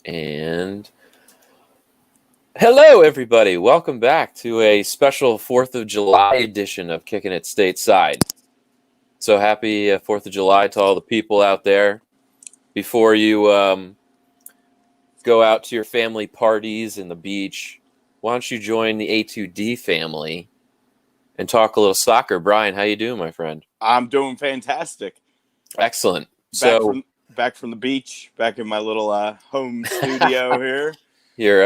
And hello, everybody. Welcome back to a special 4th of July edition of Kickin at Stateside. So happy 4th of July to all the people out there. Before you go out to your family parties and the beach, why don't you join the A2D family and talk a little soccer? Brian, how you doing, my friend? I'm doing fantastic. Excellent. Back from the beach, back in my little home studio here. You're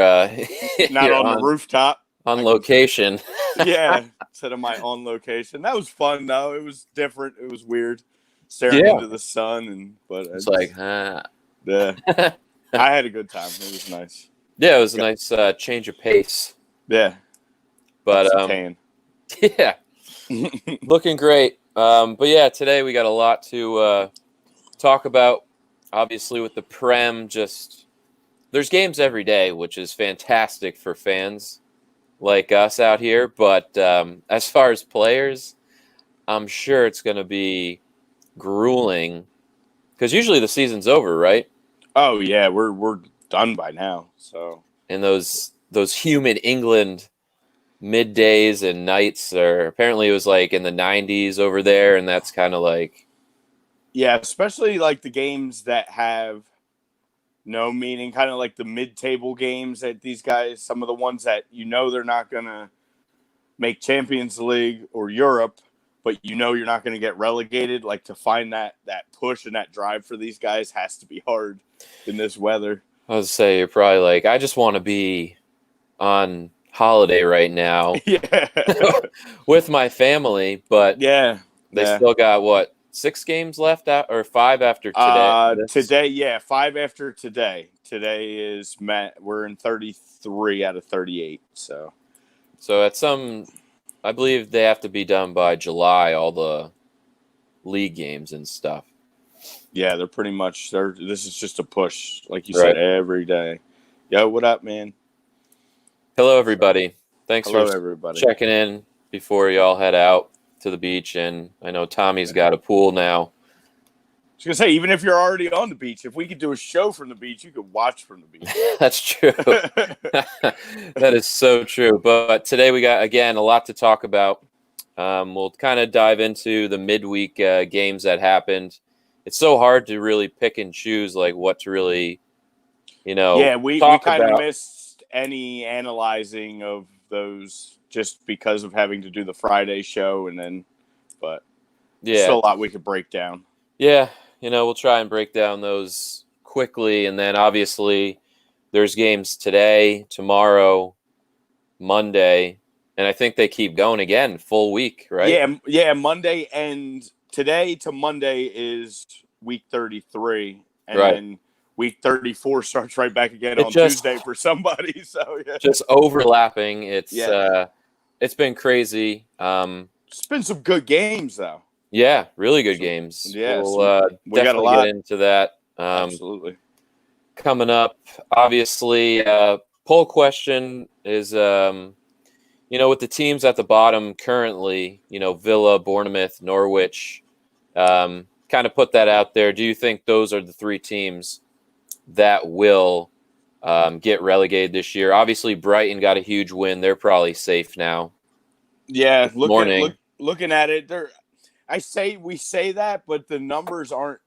Not on the rooftop. On location. Yeah, instead of my on location. That was fun though. It was different. It was weird, staring into the sun, but it's like, huh. Yeah, I had a good time. It was nice. Yeah, it was a nice change of pace. Yeah, but yeah, looking great. But yeah, today we got a lot to talk about. Obviously, with the Prem, there's games every day, which is fantastic for fans like us out here. But as far as players, I'm sure it's going to be grueling because usually the season's over, right? Oh yeah, we're done by now. So and those humid England middays and nights are apparently it was like in the 90s over there, and that's kind of like. Yeah, especially like the games that have no meaning, kind of like the mid-table games that these guys, some of the ones that they're not going to make Champions League or Europe, but you're not going to get relegated. Like to find that push and that drive for these guys has to be hard in this weather. I would say you're probably like, I just want to be on holiday right now with my family, but they still got what? 6 games left or 5 after today? Today, 5 after today. Today is we're in 33 out of 38. So at I believe they have to be done by July, all the league games and stuff. Yeah, they're pretty much this is just a push, like you said, every day. Yo, what up, man? Hello, everybody. Thanks for everybody. Checking in before y'all head out to the beach, and I know Tommy's got a pool now. I was gonna say, even if you're already on the beach, if we could do a show from the beach, you could watch from the beach. That's true. That is so true. But today we got, again, a lot to talk about. We'll kind of dive into the midweek games that happened. It's so hard to really pick and choose like what to really, Yeah, we kind of missed any analyzing of those just because of having to do the Friday show, but still a lot we could break down. Yeah, we'll try and break down those quickly, and then obviously there's games today, tomorrow, Monday, and I think they keep going again, full week, right? Yeah, Monday, and today to Monday is week 33, and then week 34 starts right back again on Tuesday for somebody. So yeah, just overlapping. It's been crazy. It's been some good games though. Yeah, really good games. Yeah, we'll we got a lot. Get into that. Absolutely. Coming up, obviously, poll question is, with the teams at the bottom currently, Villa, Bournemouth, Norwich, kind of put that out there. Do you think those are the 3 teams that will get relegated this year? Obviously, Brighton got a huge win. They're probably safe now. Yeah, looking at it, we say that, but the numbers aren't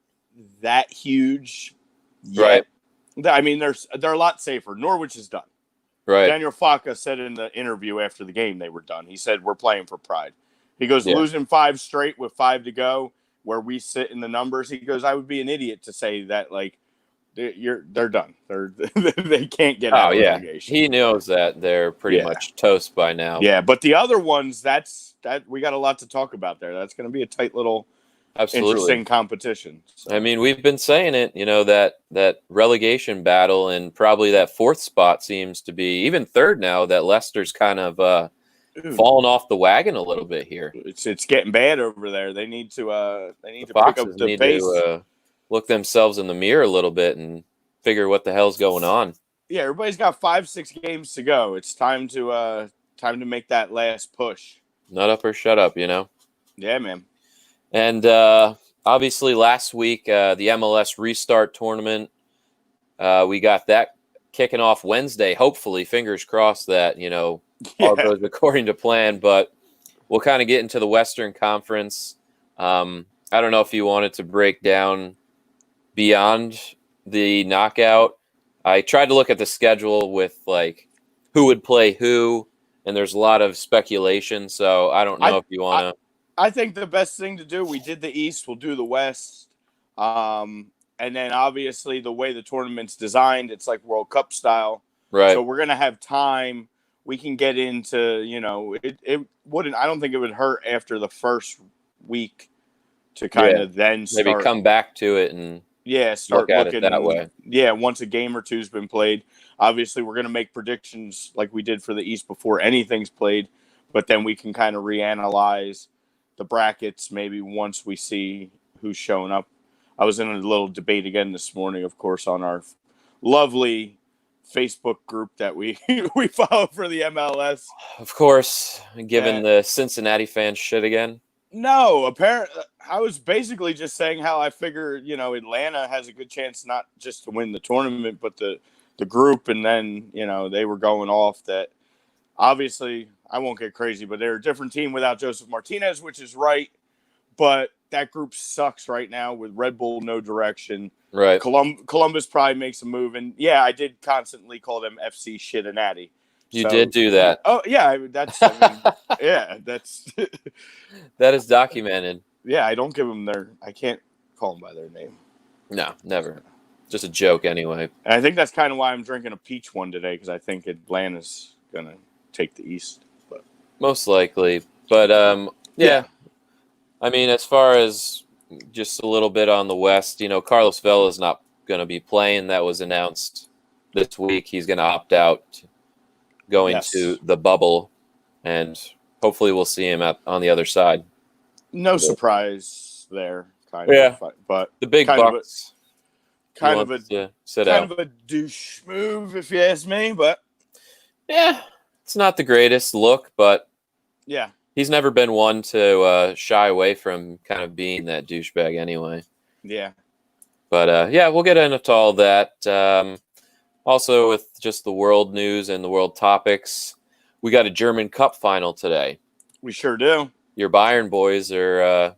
that huge yet. Right. I mean, they're a lot safer. Norwich is done. Right. Daniel Faka said in the interview after the game they were done. He said, we're playing for pride. He goes, losing 5 straight with 5 to go, where we sit in the numbers. He goes, I would be an idiot to say that, like, they're done. They can't get out of relegation. He knows that they're pretty much toast by now. Yeah, but the other ones, that we got a lot to talk about there. That's going to be a tight little, interesting competition. So. I mean, we've been saying it. That relegation battle, and probably that 4th spot seems to be even 3rd now. That Leicester's kind of fallen off the wagon a little bit here. It's getting bad over there. They need to pick up the pace. Look themselves in the mirror a little bit and figure what the hell's going on. Yeah, everybody's got 5-6 games to go. It's time to make that last push. Nut up or shut up, Yeah, man. And obviously last week, the MLS Restart Tournament, we got that kicking off Wednesday. Hopefully, fingers crossed that, all goes according to plan. But we'll kind of get into the Western Conference. I don't know if you wanted to break down beyond the knockout. I tried to look at the schedule with who would play who, and there's a lot of speculation. So I don't know if you want to. I think the best thing to do, we did the East, we'll do the West. And then obviously the way the tournament's designed, it's like World Cup style. Right. So we're going to have time. We can get into, it wouldn't, I don't think it would hurt after the first week to kind of then start. Maybe come back to it and start looking that way. Yeah, once a game or two's been played. Obviously, we're going to make predictions like we did for the East before anything's played, but then we can kind of reanalyze the brackets maybe once we see who's showing up. I was in a little debate again this morning, of course, on our lovely Facebook group that we follow for the MLS. Of course, giving the Cincinnati fans shit again. No, apparently, I was basically just saying how I figure, Atlanta has a good chance not just to win the tournament, but the group. And then, they were going off that obviously I won't get crazy, but they're a different team without Joseph Martinez, which is right. But that group sucks right now with Red Bull, no direction. Right. Columbus probably makes a move. And yeah, I did constantly call them FC Shittinati. You did do that. Oh yeah, that's that is documented. Yeah, I don't give them I can't call them by their name. No, never. Just a joke anyway. And I think that's kind of why I'm drinking a peach one today, because I think Atlanta's gonna take the East. But most likely. But yeah. I mean, as far as just a little bit on the West, Carlos Vela is not going to be playing. That was announced this week. He's going to opt out, going to the bubble, and hopefully we'll see him on the other side. No surprise there, kind of. But the big bucks. Kind of a douche move, if you ask me. But yeah, it's not the greatest look, but yeah. He's never been one to shy away from kind of being that douchebag anyway. Yeah. But, we'll get into all that. Also, with just the world news and the world topics, we got a German Cup final today. We sure do. Your Bayern boys are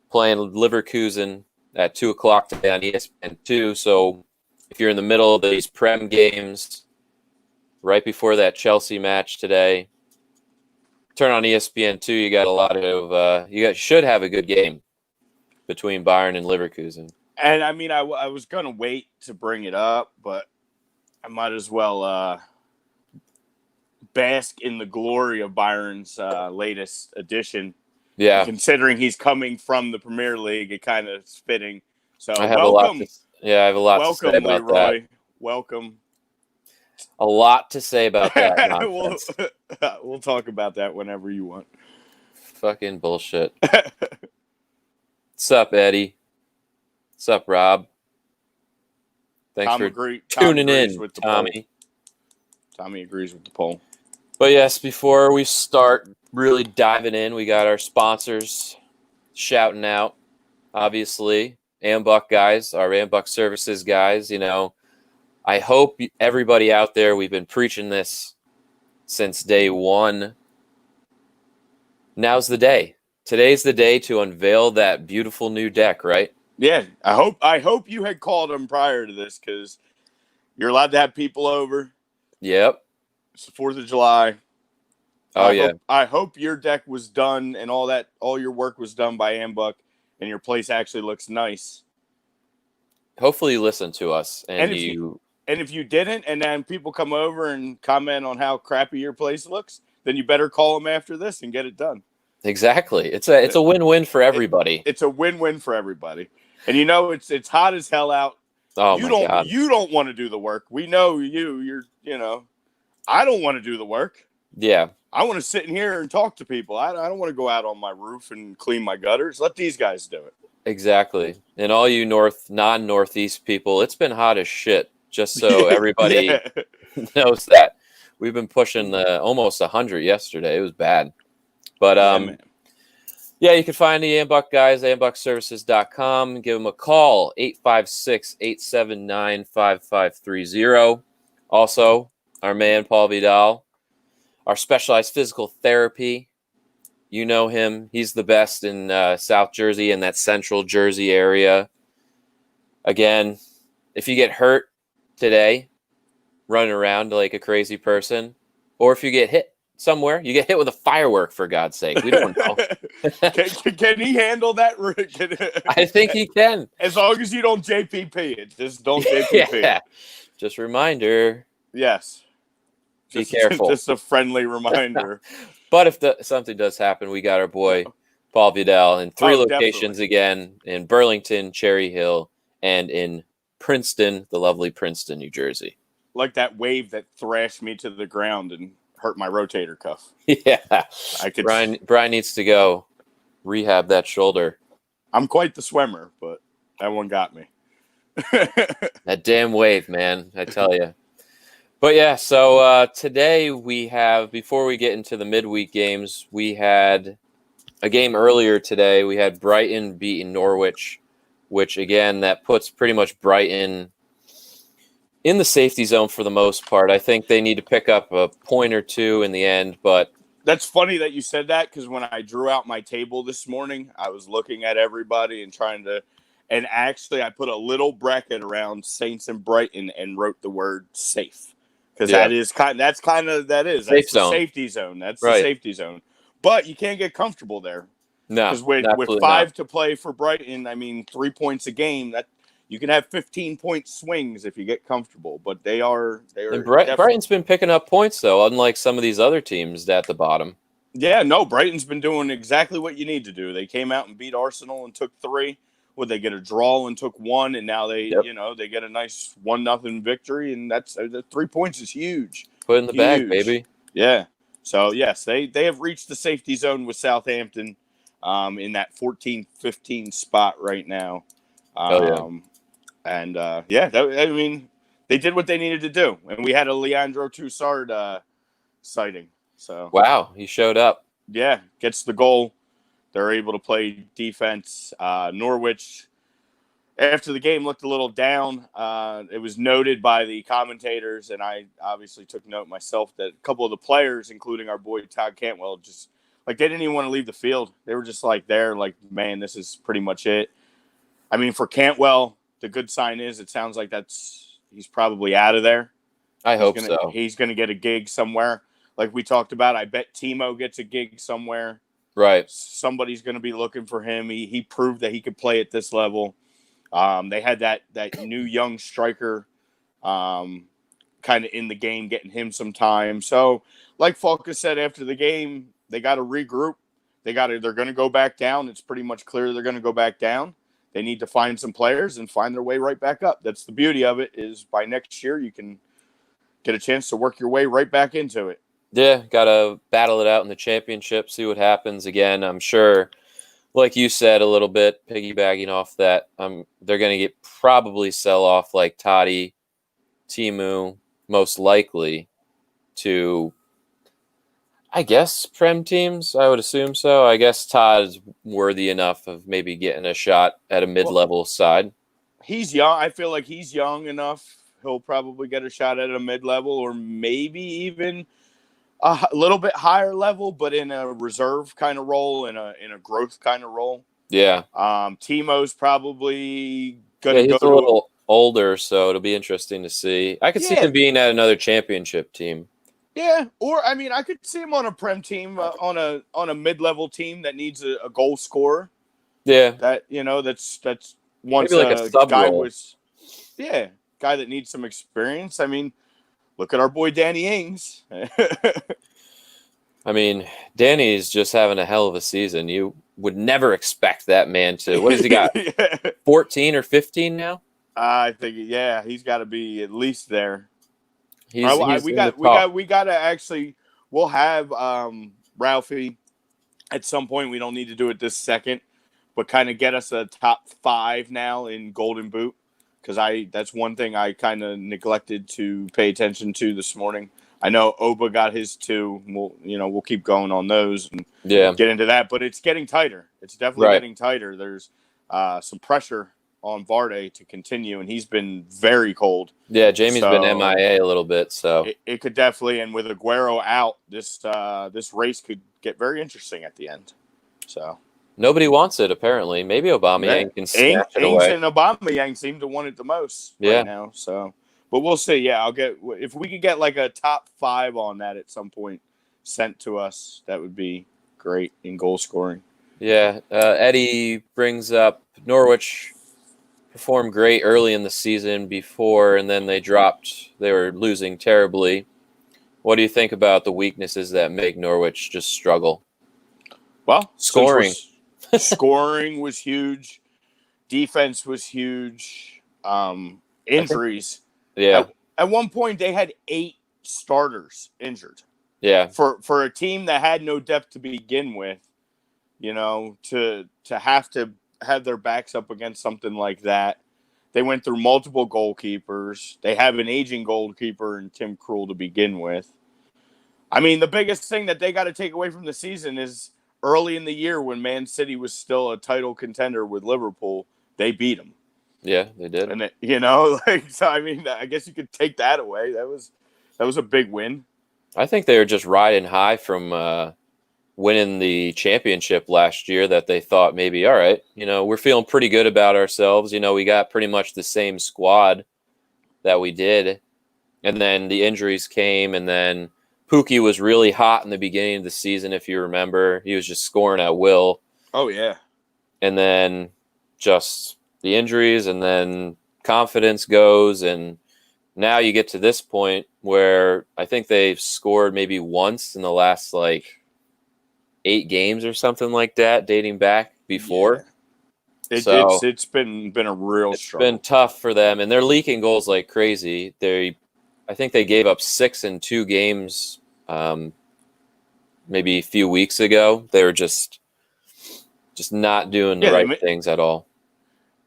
playing Leverkusen at 2 o'clock today on ESPN2. So if you're in the middle of these Prem games, right before that Chelsea match today, turn on ESPN2. You got a lot of should have a good game between Bayern and Leverkusen. And I mean, I was gonna wait to bring it up, but I might as well bask in the glory of Bayern's latest addition. Yeah, and considering he's coming from the Premier League, it kind of is fitting. So I have a lot to say about Leroy. that. Welcome. A lot to say about that. We'll talk about that whenever you want. Fucking bullshit. What's up, Eddie? What's up, Rob? Thanks for tuning in, Tommy. Tommy agrees with the poll. But yes, before we start really diving in, we got our sponsors shouting out. Obviously, Ambuck guys, our Ambuck Services guys, I hope everybody out there, we've been preaching this since day one. Now's the day. Today's the day to unveil that beautiful new deck, right? Yeah, I hope you had called them prior to this, because you're allowed to have people over. Yep. It's the 4th of July. I hope your deck was done and all your work was done by Ambuck, and your place actually looks nice. Hopefully you listen to us and if you didn't, and then people come over and comment on how crappy your place looks, then you better call them after this and get it done. Exactly. It's a win-win for everybody. It's a win-win for everybody. And it's hot as hell out. Oh my God. You don't want to do the work. We know you're I don't want to do the work. Yeah. I want to sit in here and talk to people. I don't want to go out on my roof and clean my gutters. Let these guys do it. Exactly. And all you non-Northeast people, it's been hot as shit. Just so everybody knows that. We've been pushing almost 100 yesterday. It was bad. But, you can find the Ambuck guys, ambuckservices.com. Give them a call, 856-879-5530. Also, our man, Paul Vidal, our specialized physical therapy. You know him. He's the best in South Jersey and that Central Jersey area. Again, if you get hurt today, running around like a crazy person, or if you get hit somewhere, you get hit with a firework, for God's sake. We don't know. Can he handle that? I think he can. As long as you don't JPP it. Just don't JPP it. Just a reminder. Yes. Be careful. Just a friendly reminder. But if something does happen, we got our boy Paul Vidal in 3 locations definitely. Again, in Burlington, Cherry Hill, and in Princeton, the lovely Princeton, New Jersey. Like that wave that thrashed me to the ground and hurt my rotator cuff. Yeah. Brian needs to go rehab that shoulder. I'm quite the swimmer, but that one got me. That damn wave, man, I tell you. But yeah, so today we have, before we get into the midweek games, we had a game earlier today. We had Brighton beating Norwich, which, again, that puts pretty much Brighton in the safety zone for the most part. I think they need to pick up a point or two in the end, but... That's funny that you said that, because when I drew out my table this morning, I was looking at everybody and trying to... And actually, I put a little bracket around Saints and Brighton and wrote the word safe. Because that's the safety zone. That's the safety zone. But you can't get comfortable there. No, because with 5 to play for Brighton, I mean, 3 points a game. That you can have 15-point swings if you get comfortable. But they are. Brighton's been picking up points though, unlike some of these other teams at the bottom. Yeah, no, Brighton's been doing exactly what you need to do. They came out and beat Arsenal and took 3. Would they get a draw and took 1, and now they get a nice 1-0 victory, and that's 3 points is huge. Put in the bag, baby. Yeah. So yes, they have reached the safety zone with Southampton, in that 14-15 spot right now. And I mean, they did what they needed to do, and we had a Leandro Trossard sighting. So wow, he showed up. Yeah, gets the goal. They're able to play defense. Norwich, after the game, looked a little down. It was noted by the commentators, and I obviously took note myself, that a couple of the players, including our boy Todd Cantwell, just like they didn't even want to leave the field. They were just like there, like, man, this is pretty much it. I mean, for Cantwell, the good sign is it sounds like he's probably out of there. I hope so. He's going to get a gig somewhere. Like we talked about, I bet Timo gets a gig somewhere. Right. Somebody's going to be looking for him. He proved that he could play at this level. They had that new young striker kind of in the game, getting him some time. So, like Falca said after the game, they got to regroup. They're going to go back down. It's pretty much clear they're going to go back down. They need to find some players and find their way right back up. That's the beauty of it, is by next year you can get a chance to work your way right back into it. Yeah, got to battle it out in the championship, see what happens. Again, I'm sure, like you said a little bit, piggybacking off that, they're going to probably sell off like Toddy, Timu, most likely, to, I guess, Prem teams. I would assume so. I guess Todd is worthy enough of maybe getting a shot at a mid-level side. He's young. I feel like he's young enough. He'll probably get a shot at a mid-level, or maybe even a little bit higher level, but in a reserve kind of role, in a growth kind of role. Yeah. Timo's probably going to go. He's a little older, so it'll be interesting to see. I could see him being at another championship team. Yeah, or I mean, I could see him on a Prem team, on a mid-level team that needs a goal scorer. Yeah. That that's once maybe like a sub guy role. Guy that needs some experience. I mean, look at our boy Danny Ings. I mean, Danny's just having a hell of a season. You would never expect that man to. What has he got? 14 or 15 now? I think he's got to be at least there. We got to actually. We'll have Ralphie at some point. We don't need to do it this second, but kind of get us a top 5 now in Golden Boot, because that's one thing I kind of neglected to pay attention to this morning. I know Oba got his 2. We'll keep going on those and get into that, but it's getting tighter. It's definitely getting tighter. There's some pressure on Vardy to continue, and he's been very cold. Yeah, Jamie's been MIA a little bit, so it could definitely. And with Aguero out, this race could get very interesting at the end. So nobody wants it apparently. Maybe Aubameyang can snatch it away. And Aubameyang seem to want it the most right now. So, but we'll see. Yeah, if we could get like a top 5 on that at some point sent to us, that would be great in goal scoring. Yeah, Eddie brings up Norwich performed great early in the season before, and then they dropped. They were losing terribly. What do you think about the weaknesses that make Norwich just struggle? Well, scoring. Scoring was huge. Defense was huge. Injuries. Yeah. At one point, they had 8 starters injured. Yeah. For a team that had no depth to begin with, to have to have their backs up against something like that. They went through multiple goalkeepers. They have an aging goalkeeper in Tim Krul to begin with. I mean, the biggest thing that they got to take away from the season is early in the year when Man City was still a title contender with Liverpool, they beat them. Yeah, they did. And so I mean, I guess you could take that away. That was a big win. I think they were just riding high from winning the championship last year, that they thought maybe, all right, we're feeling pretty good about ourselves. We got pretty much the same squad that we did. And then the injuries came, and then Pukki was really hot in the beginning of the season, if you remember. He was just scoring at will. Oh, yeah. And then just the injuries, and then confidence goes, and now you get to this point where I think they've scored maybe once in the last, 8 games or something like that, dating back before. Yeah. It's been a real struggle. It's been tough for them, and they're leaking goals like crazy. I think they gave up 6 in 2 games maybe a few weeks ago. They were just not doing the right things at all.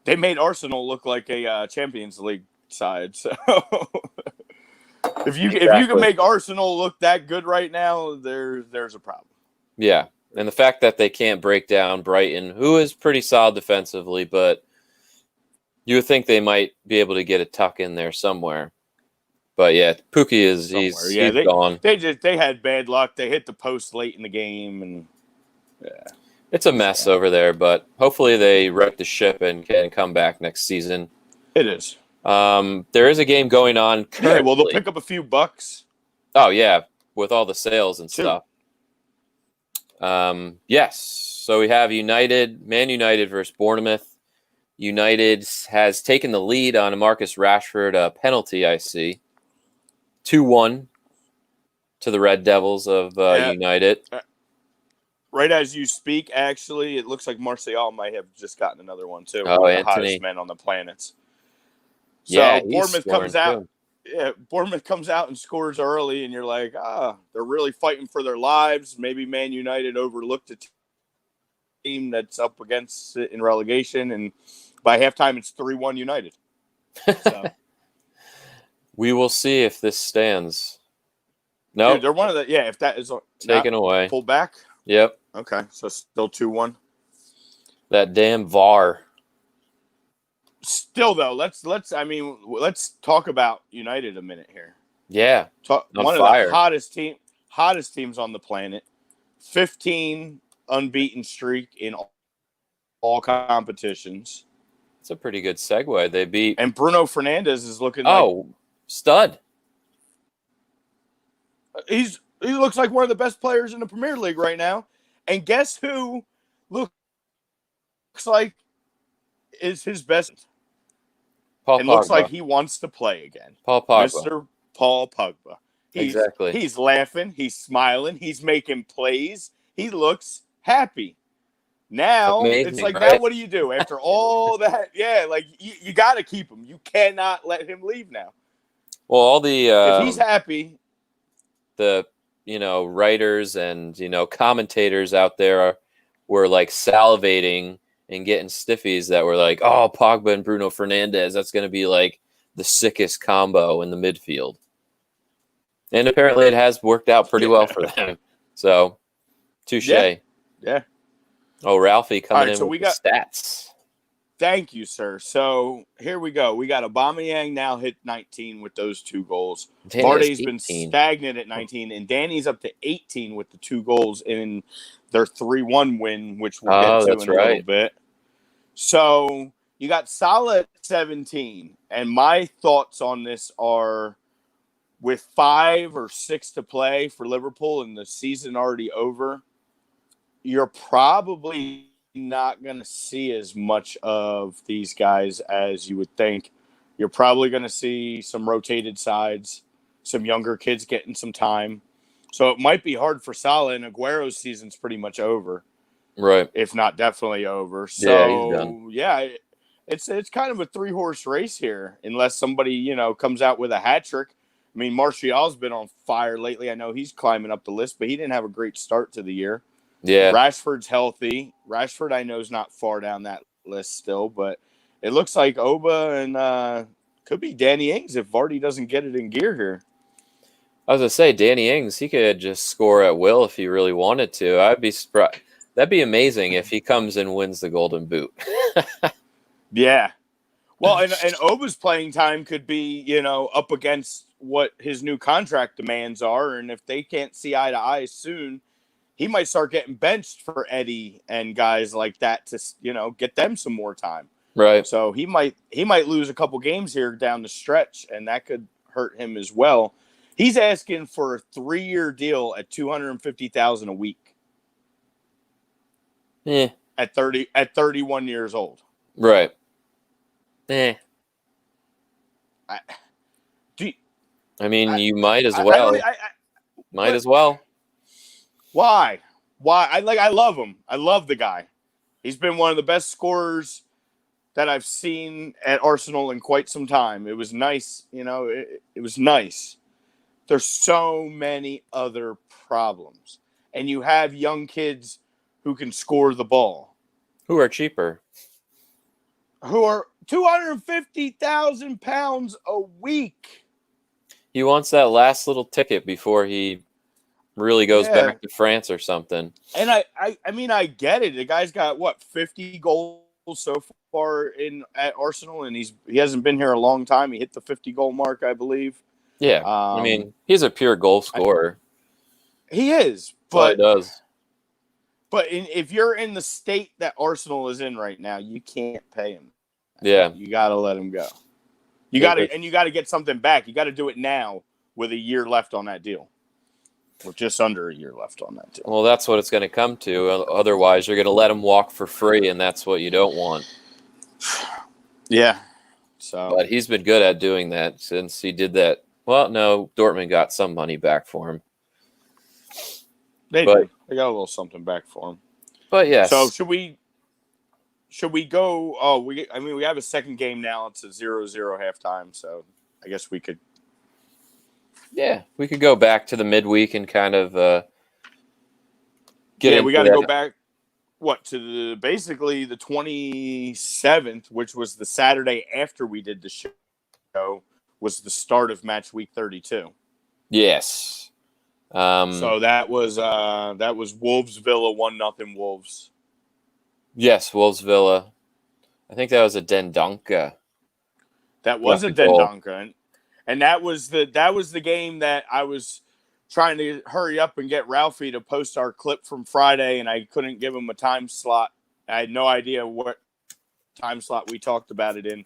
They made Arsenal look like a Champions League side. So if you can make Arsenal look that good right now, there's a problem. Yeah, and the fact that they can't break down Brighton, who is pretty solid defensively, but you would think they might be able to get a tuck in there somewhere. But yeah, Pukki he's gone. They had bad luck. They hit the post late in the game, and it's a mess over there. But hopefully they right the ship and can come back next season. It is. There is a game going on currently. Yeah, well, they'll pick up a few bucks. Oh yeah, with all the sales and stuff. Yes. So we have Man United versus Bournemouth. United has taken the lead on a Marcus Rashford penalty, I see. 2-1 to the Red Devils of United. Right as you speak, actually, it looks like Martial might have just gotten another one, too. Oh, one of Anthony. the hottest men on the planet. So yeah, Bournemouth comes out. Too. Yeah, Bournemouth comes out and scores early, and you're like, they're really fighting for their lives. Maybe Man United overlooked a team that's up against it in relegation, and by halftime, it's 3-1 United. So. We will see if this stands. No, nope. They're one of the if that is taken away, pulled back. Yep. Okay, so still 2-1. That damn VAR. Still though, let's talk about United a minute here. Yeah, one fire. Of the hottest teams on the planet. 15 unbeaten streak in all competitions. It's a pretty good segue. They beat and Bruno Fernandes is looking stud. He looks like one of the best players in the Premier League right now. And guess who looks like is his best? Paul and Pogba. Looks like he wants to play again. Paul Pogba. Mr. Paul Pogba. Exactly. He's laughing. He's smiling. He's making plays. He looks happy. Now, it's like, right? Now what do you do? After all that, you got to keep him. You cannot let him leave now. Well, all the if he's happy. The, writers and, commentators out there were like salivating and getting stiffies that were like, oh, Pogba and Bruno Fernandes, that's going to be like the sickest combo in the midfield. And apparently it has worked out pretty well for them. So, touche. Yeah. Oh, Ralphie coming in with the stats. Thank you, sir. So here we go. We got Aubameyang now hit 19 with those 2 goals. Vardy's been stagnant at 19, and Danny's up to 18 with the 2 goals in their 3-1 win, which we'll get to in a little bit. So you got Salah at 17, and my thoughts on this are, with 5 or 6 to play for Liverpool and the season already over, you're probably not going to see as much of these guys as you would think. You're probably going to see some rotated sides, some younger kids getting some time. So it might be hard for Salah, and Aguero's season's pretty much over. Right. If not definitely over. So, yeah, he's done. Yeah, it's kind of a 3-horse race here, unless somebody, comes out with a hat trick. I mean, Martial's been on fire lately. I know he's climbing up the list, but he didn't have a great start to the year. Yeah. Rashford's healthy. Rashford, I know, is not far down that list still, but it looks like Oba and could be Danny Ings if Vardy doesn't get it in gear here. I was going to say, Danny Ings, he could just score at will if he really wanted to. I'd be surprised. That'd be amazing if he comes and wins the Golden Boot. Yeah. Well, and Oba's playing time could be, up against what his new contract demands are, and if they can't see eye to eye soon, he might start getting benched for Eddie and guys like that to, get them some more time. Right. So he might lose a couple games here down the stretch, and that could hurt him as well. He's asking for a 3-year deal at $250,000 a week. Yeah. At 31 years old. Right. You might as well. Might as well. Why? I love him. I love the guy. He's been one of the best scorers that I've seen at Arsenal in quite some time. It was nice. It was nice. There's so many other problems. And you have young kids who can score the ball. Who are cheaper. Who are £250,000 a week. He wants that last little ticket before he really goes back to France or something. And I get it. The guy's got 50 goals so far at Arsenal, and he hasn't been here a long time. He hit the 50 goal mark, I believe. Yeah, he's a pure goal scorer. He is, but he does. But if you're in the state that Arsenal is in right now, you can't pay him. Yeah, you got to let him go. You got to get something back. You got to do it now with a year left on that deal. Or just under a year left on that deal. Well, that's what it's going to come to. Otherwise, you're going to let him walk for free, and that's what you don't want. Yeah. But he's been good at doing that since he did that. Well, no, Dortmund got some money back for him. They got a little something back for him. But yes. So should we go? Oh, we have a second game now. It's a 0-0 halftime. So I guess we could. Yeah, we could go back to the midweek and kind of get. Yeah, we got to go back. To basically the 27th, which was the Saturday after we did the show, was the start of match week 32. Yes. So that was Wolves Villa 1-0 Wolves. Yes, Wolves Villa. I think that was a Dendonka. That was a Dendonka, and that was the game that I was trying to hurry up and get Ralphie to post our clip from Friday, and I couldn't give him a time slot. I had no idea what time slot we talked about it in.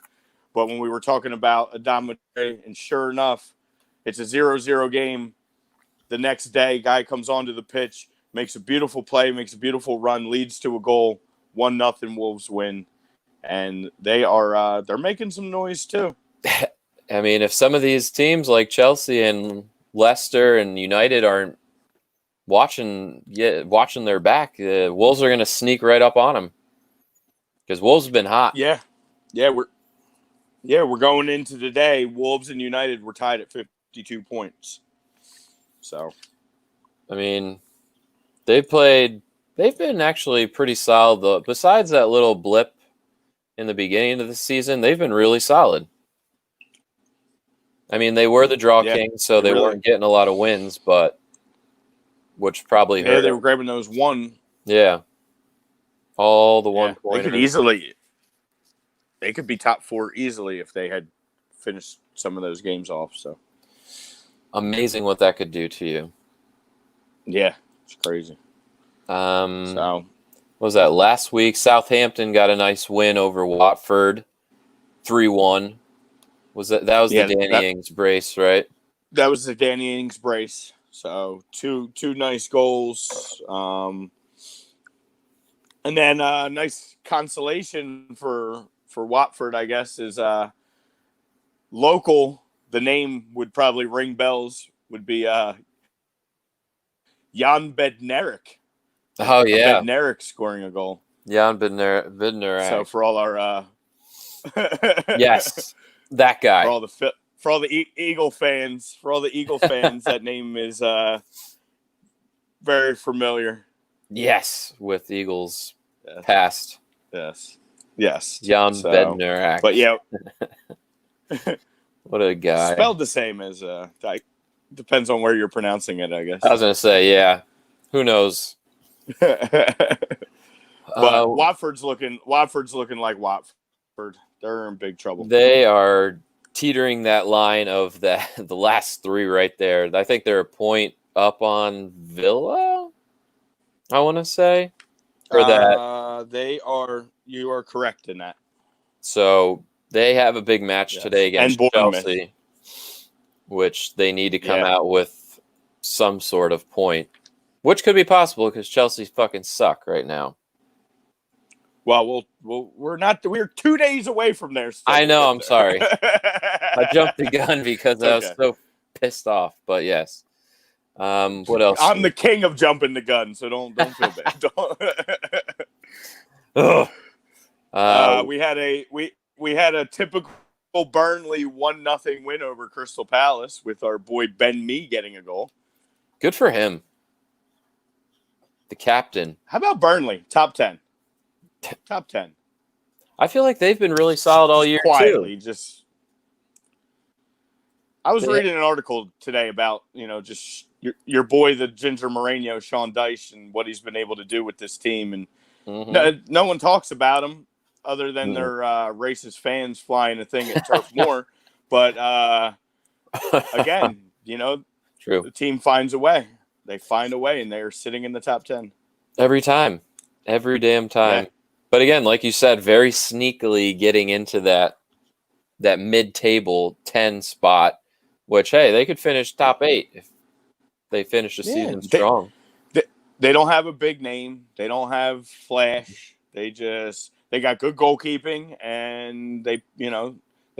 But when we were talking about Adama, and sure enough, it's a 0-0 game. The next day, guy comes onto the pitch, makes a beautiful play, makes a beautiful run, leads to a goal, 1-0 Wolves win. And they're making some noise too. I mean, if some of these teams like Chelsea and Leicester and United aren't watching their back, the Wolves are going to sneak right up on them because Wolves have been hot. Yeah, we're going into today. Wolves and United were tied at 52 points. So, I mean, they've been actually pretty solid though. Besides that little blip in the beginning of the season, they've been really solid. I mean, they were the draw kings, so they weren't getting a lot of wins, but which probably hurt. Yeah, they were grabbing those one. Yeah. All the 1 point. They could easily. they could be top 4 easily if they had finished some of those games off. So amazing what that could do to you. Yeah, it's crazy. What was that last week? Southampton got a nice win over Watford, 3-1. Was that was the Danny Ings brace, right? That was the Danny Ings brace. So two nice goals. And then nice consolation for Watford, I guess, is local. The name would probably ring bells. Would be Jan Bednarik. Oh yeah, Bednarik scoring a goal. Jan Bednarik. So for all our yes, that guy. For all the Eagle fans, that name is very familiar. Yes, with Eagles past. Yes. Jan Bednarik. But yeah, what a guy. Spelled the same as depends on where you're pronouncing it, I guess. I was gonna say, yeah. Who knows? But Watford's looking like Watford. They're in big trouble. They are teetering that line of the last 3 right there. I think they're a point up on Villa, I want to say. Or that they are. You are correct in that. So they have a big match today against Chelsea, which they need to come out with some sort of point, which could be possible because Chelsea fucking suck right now. Well, we're not. We're 2 days away from there. I know. I'm sorry. I jumped the gun because I was so pissed off. But yes. What else? I'm the king of jumping the gun, so don't feel bad. We had a typical Burnley 1-0 win over Crystal Palace with our boy Ben Mee getting a goal. Good for him. The captain. How about Burnley? Top 10. Top 10. I feel like they've been really solid all year quietly, too. I was reading an article today about, just your boy, the Ginger Moreno, Sean Dyche, and what he's been able to do with this team. And no one talks about him other than their racist fans flying a thing at Turf Moor. But again, true. The team finds a way. They find a way, and they're sitting in the top 10. Every time. Every damn time. Yeah. But again, like you said, very sneakily getting into that mid-table 10 spot, which, hey, they could finish top 8 if they finish the season strong. They don't have a big name. They don't have flash. They got good goalkeeping, and they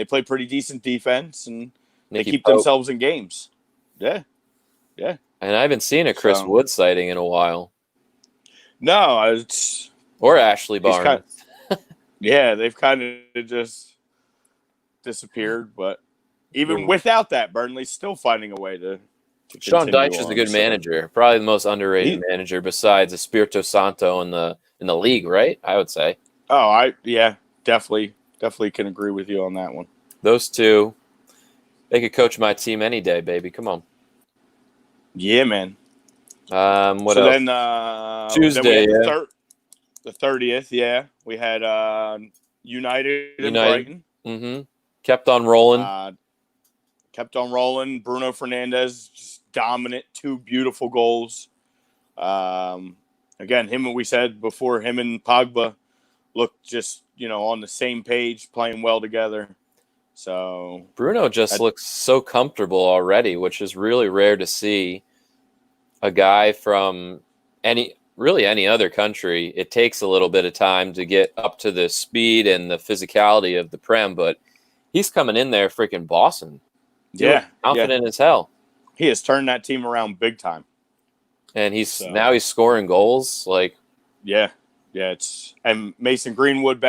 play pretty decent defense, and they keep themselves in games. Yeah. And I haven't seen a Chris Wood sighting in a while. No, or Ashley Barnes. They've kind of just disappeared. But even without that, Burnley's still finding a way to Sean Dyche is a good manager. Probably the most underrated manager besides Espirito Santo in the league, right? I would say. Oh, definitely can agree with you on that one. Those two, they could coach my team any day, baby. Come on. Yeah, man. What else? Then Tuesday, the 30th, we had United and Brighton. Mm-hmm. Kept on rolling. Bruno Fernandes, just dominant, 2 beautiful goals. Again, we said before, him and Pogba looked just, on the same page, playing well together. So Bruno just looks so comfortable already, which is really rare to see. A guy from any other country, it takes a little bit of time to get up to the speed and the physicality of the Prem, but he's coming in there freaking bossing. Confident as hell. He has turned that team around big time. And now he's scoring goals. And Mason Greenwood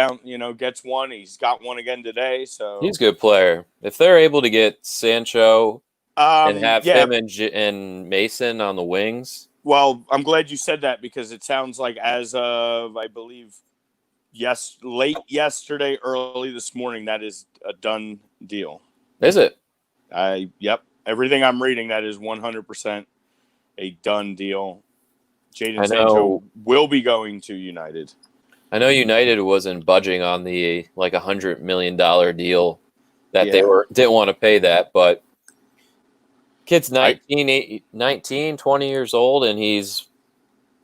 gets one. He's got one again today. So he's a good player. If they're able to get Sancho and have him and Mason on the wings. Well, I'm glad you said that because it sounds like as of, I believe, late yesterday, early this morning, that is a done deal. Is it? Yep. Everything I'm reading, that is 100% a done deal. Jadon Sancho will be going to United. I know United wasn't budging on the like $100 million deal that they didn't want to pay that, but kid's 19, 20 years old, and he's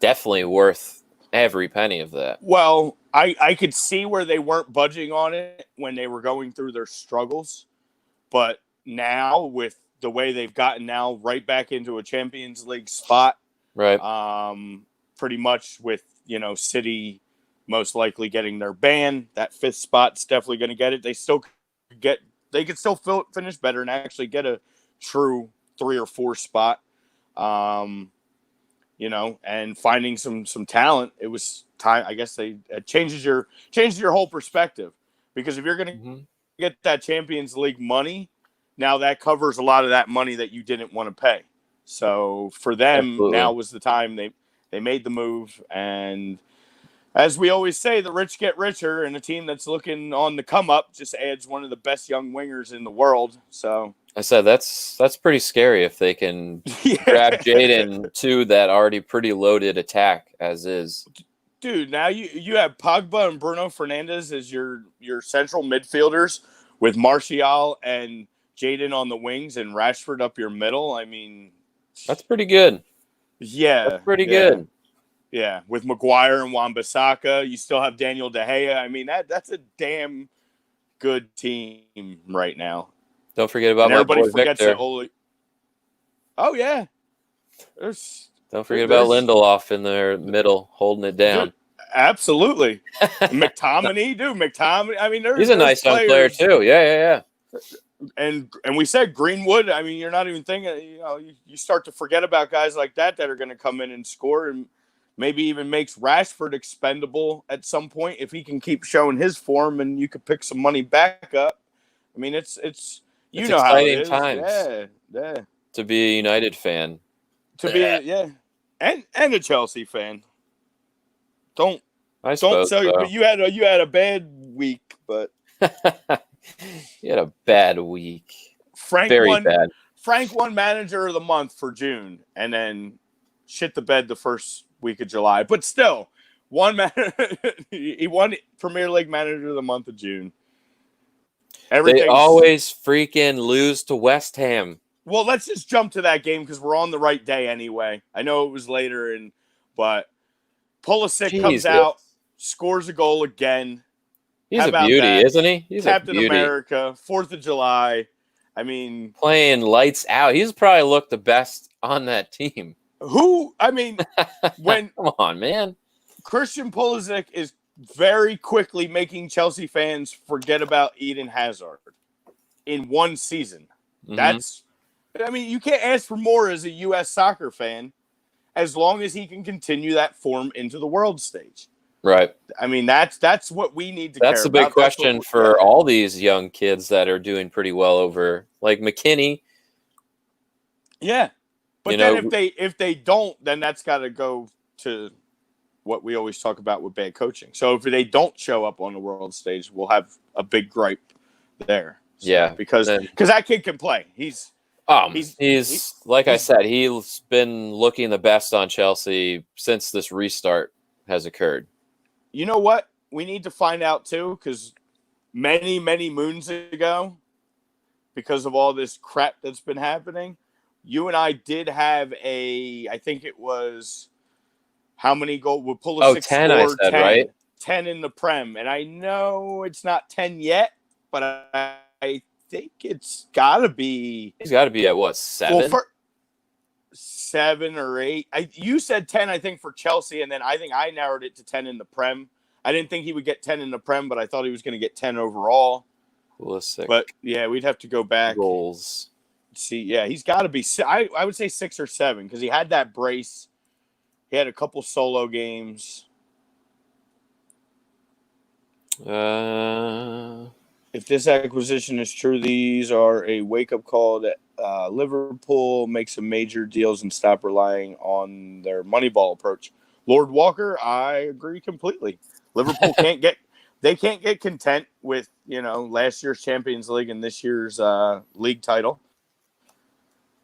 definitely worth every penny of that. Well, I could see where they weren't budging on it when they were going through their struggles, but now with the way they've gotten now right back into a Champions League spot, right? Pretty much with, City most likely getting their ban, that 5th spot's definitely going to get it. They could still finish better and actually get a true 3 or 4 spot. And finding some talent, it was time. I guess it changes your whole perspective, because if you're going to get that Champions League money, now that covers a lot of that money that you didn't want to pay. So for them, now was the time they made the move. And as we always say, the rich get richer, and a team that's looking on the come up just adds one of the best young wingers in the world. So I said that's pretty scary if they can grab Jadon to that already pretty loaded attack as is. Dude, now you have Pogba and Bruno Fernandes as your central midfielders, with Martial and Jadon on the wings and Rashford up your middle. I mean, that's pretty good. Yeah, that's pretty good. Yeah, with Maguire and Wan-Bissaka, you still have Daniel De Gea. I mean, that's a damn good team right now. Don't forget about everybody boy forgets Victor. that. Oh yeah, don't forget about Lindelof in their middle, holding it down. Dude, absolutely, McTominay, dude. McTominay. I mean, he's a nice young player too. Yeah. And we said Greenwood. I mean, you're not even thinking. You start to forget about guys like that are going to come in and score, and maybe even makes Rashford expendable at some point if he can keep showing his form, and you could pick some money back up. I mean, it's know how it is. Times. Yeah. To be a United fan. And a Chelsea fan. Don't sell you. But you had a bad week, but you had a bad week. Frank bad. Frank won Manager of the Month for June, and then shit the bed the first week of July. But still, he won Premier League Manager of the Month of June. They always freaking lose to West Ham. Well, let's just jump to that game because we're on the right day anyway. I know it was later, but Pulisic comes out, scores a goal again. He's a beauty, isn't he? He's Captain a beauty. America, 4th of July. I mean, playing lights out. He's probably looked the best on that team. Come on, man. Christian Pulisic is very quickly making Chelsea fans forget about Eden Hazard in one season. You can't ask for more as a U.S. soccer fan, as long as he can continue that form into the world stage. Right. I mean, that's what we need to care about. That's a big question for all these young kids that are doing pretty well over, like McKinney. Yeah. But then if they don't, then that's got to go to what we always talk about with bad coaching. So if they don't show up on the world stage, we'll have a big gripe there. So, because that kid can play. He's like I said, he's been looking the best on Chelsea since this restart has occurred. You know what? We need to find out too, because many, many moons ago, because of all this crap that's been happening, you and I did have I think it was, how many goals would Pulisic 10, I said, 10, right? 10 in the Prem. And I know it's not 10 yet, but I think it's got to be. He's got to be at what, 7? Well, 7 or 8. You said 10, I think, for Chelsea, and then I think I narrowed it to 10 in the Prem. I didn't think he would get 10 in the Prem, but I thought he was going to get 10 overall. Pulisic. But yeah, we'd have to go back. Goals. See, yeah, he's got to be. I would say 6 or 7 because he had that brace. He had a couple solo games. If this acquisition is true, these are a wake-up call that Liverpool make some major deals and stop relying on their Moneyball approach. Lord Walker, I agree completely. Liverpool can't get content with last year's Champions League and this year's league title.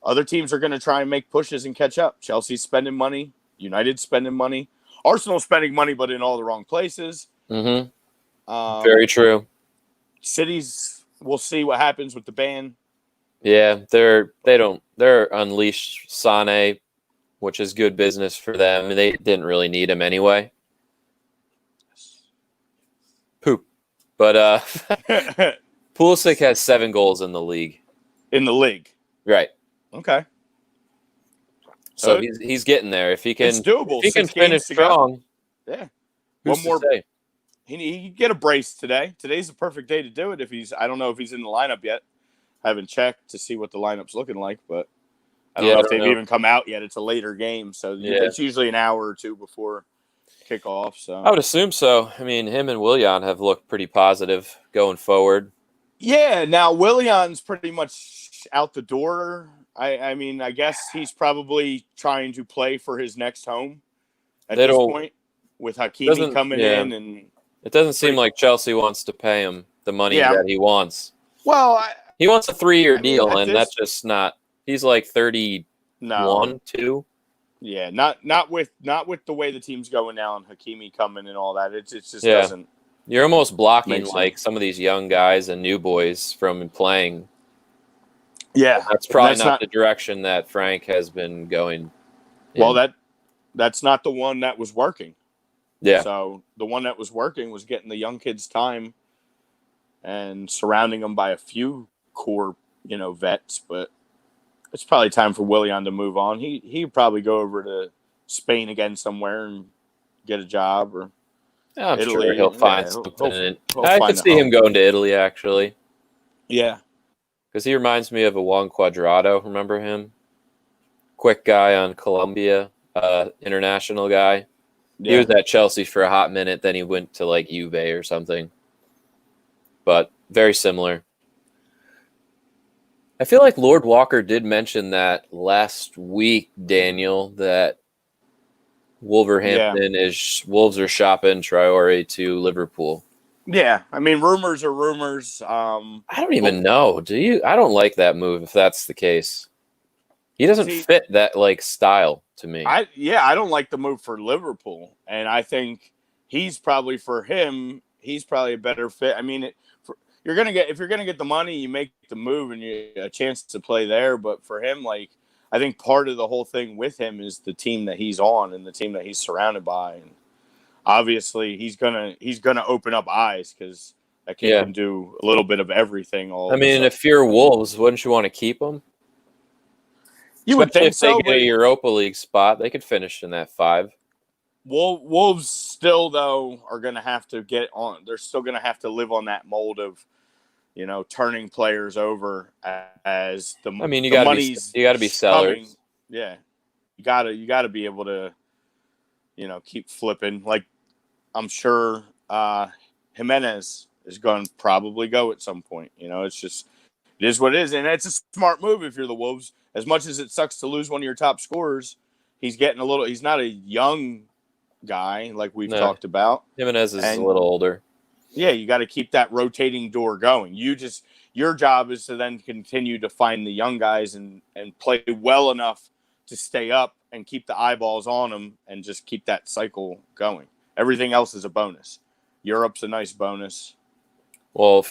Other teams are going to try and make pushes and catch up. Chelsea's spending money. United's spending money. Arsenal's spending money, but in all the wrong places. Mm-hmm. Very true. Cities, we'll see what happens with the ban. Yeah, they're unleashed Sane, which is good business for them. They didn't really need him anyway. Poop. But Pulisic has 7 goals in the league. In the league. Right. Okay. So he's getting there. If he can, it's doable. If he can finish strong. Yeah. One more. He could get a brace today. Today's the perfect day to do it. I don't know if he's in the lineup yet. I haven't checked to see what the lineup's looking like, but I don't know if they've even come out yet. It's a later game, so it's usually an hour or two before kickoff. So I would assume so. I mean, him and Willian have looked pretty positive going forward. Yeah, now Willian's pretty much out the door. I mean, I guess he's probably trying to play for his next home at this point with Hakimi coming in. And it doesn't seem like Chelsea wants to pay him the money that he wants. Well, he wants a 3-year deal, and that's just not. He's like 31, 2. Yeah, not with the way the team's going now and Hakimi coming and all that. It just doesn't. You're almost blocking like some of these young guys and new boys from playing. Yeah, that's probably not the direction that Frank has been going. Well, that's not the one that was working. Yeah. So the one that was working was getting the young kids time and surrounding them by a few core, vets. But it's probably time for Willian to move on. He'd probably go over to Spain again somewhere and get a job, or I'm Italy. Sure he'll find something. I could see him going to Italy, actually. Yeah. Because he reminds me of a Juan Cuadrado. Remember him? Quick guy on Colombia, international guy. Yeah. He was at Chelsea for a hot minute. Then he went to like Juve or something. But very similar. I feel like Lord Walker did mention that last week, Daniel, that Wolverhampton Wolves are shopping Traore to Liverpool. Yeah, I mean, rumors are rumors. I don't even know. Do you? I don't like that move if that's the case. He doesn't fit that style to me. I don't like the move for Liverpool, and I think he's probably a better fit. I mean, if you're gonna get the money, you make the move and you a chance to play there. But for him, I think part of the whole thing with him is the team that he's on and the team that he's surrounded by, and obviously he's gonna open up eyes because that kid can do a little bit of everything. If you're Wolves, wouldn't you want to keep him? You would think so. If they get a Europa League spot, they could finish in that 5. Wolves still, though, are going to have to get on. They're still going to have to live on that mold of, turning players over as the. I mean, you got to be sellers. Yeah, you got to be able to, keep flipping. Like, I'm sure Jimenez is going to probably go at some point. It's just it is what it is, and it's a smart move if you're the Wolves. As much as it sucks to lose one of your top scorers, he's not a young guy like we've talked about. Jimenez is a little older. Yeah, you got to keep that rotating door going. Your job is to then continue to find the young guys and play well enough to stay up and keep the eyeballs on them and just keep that cycle going. Everything else is a bonus. Europe's a nice bonus. Well,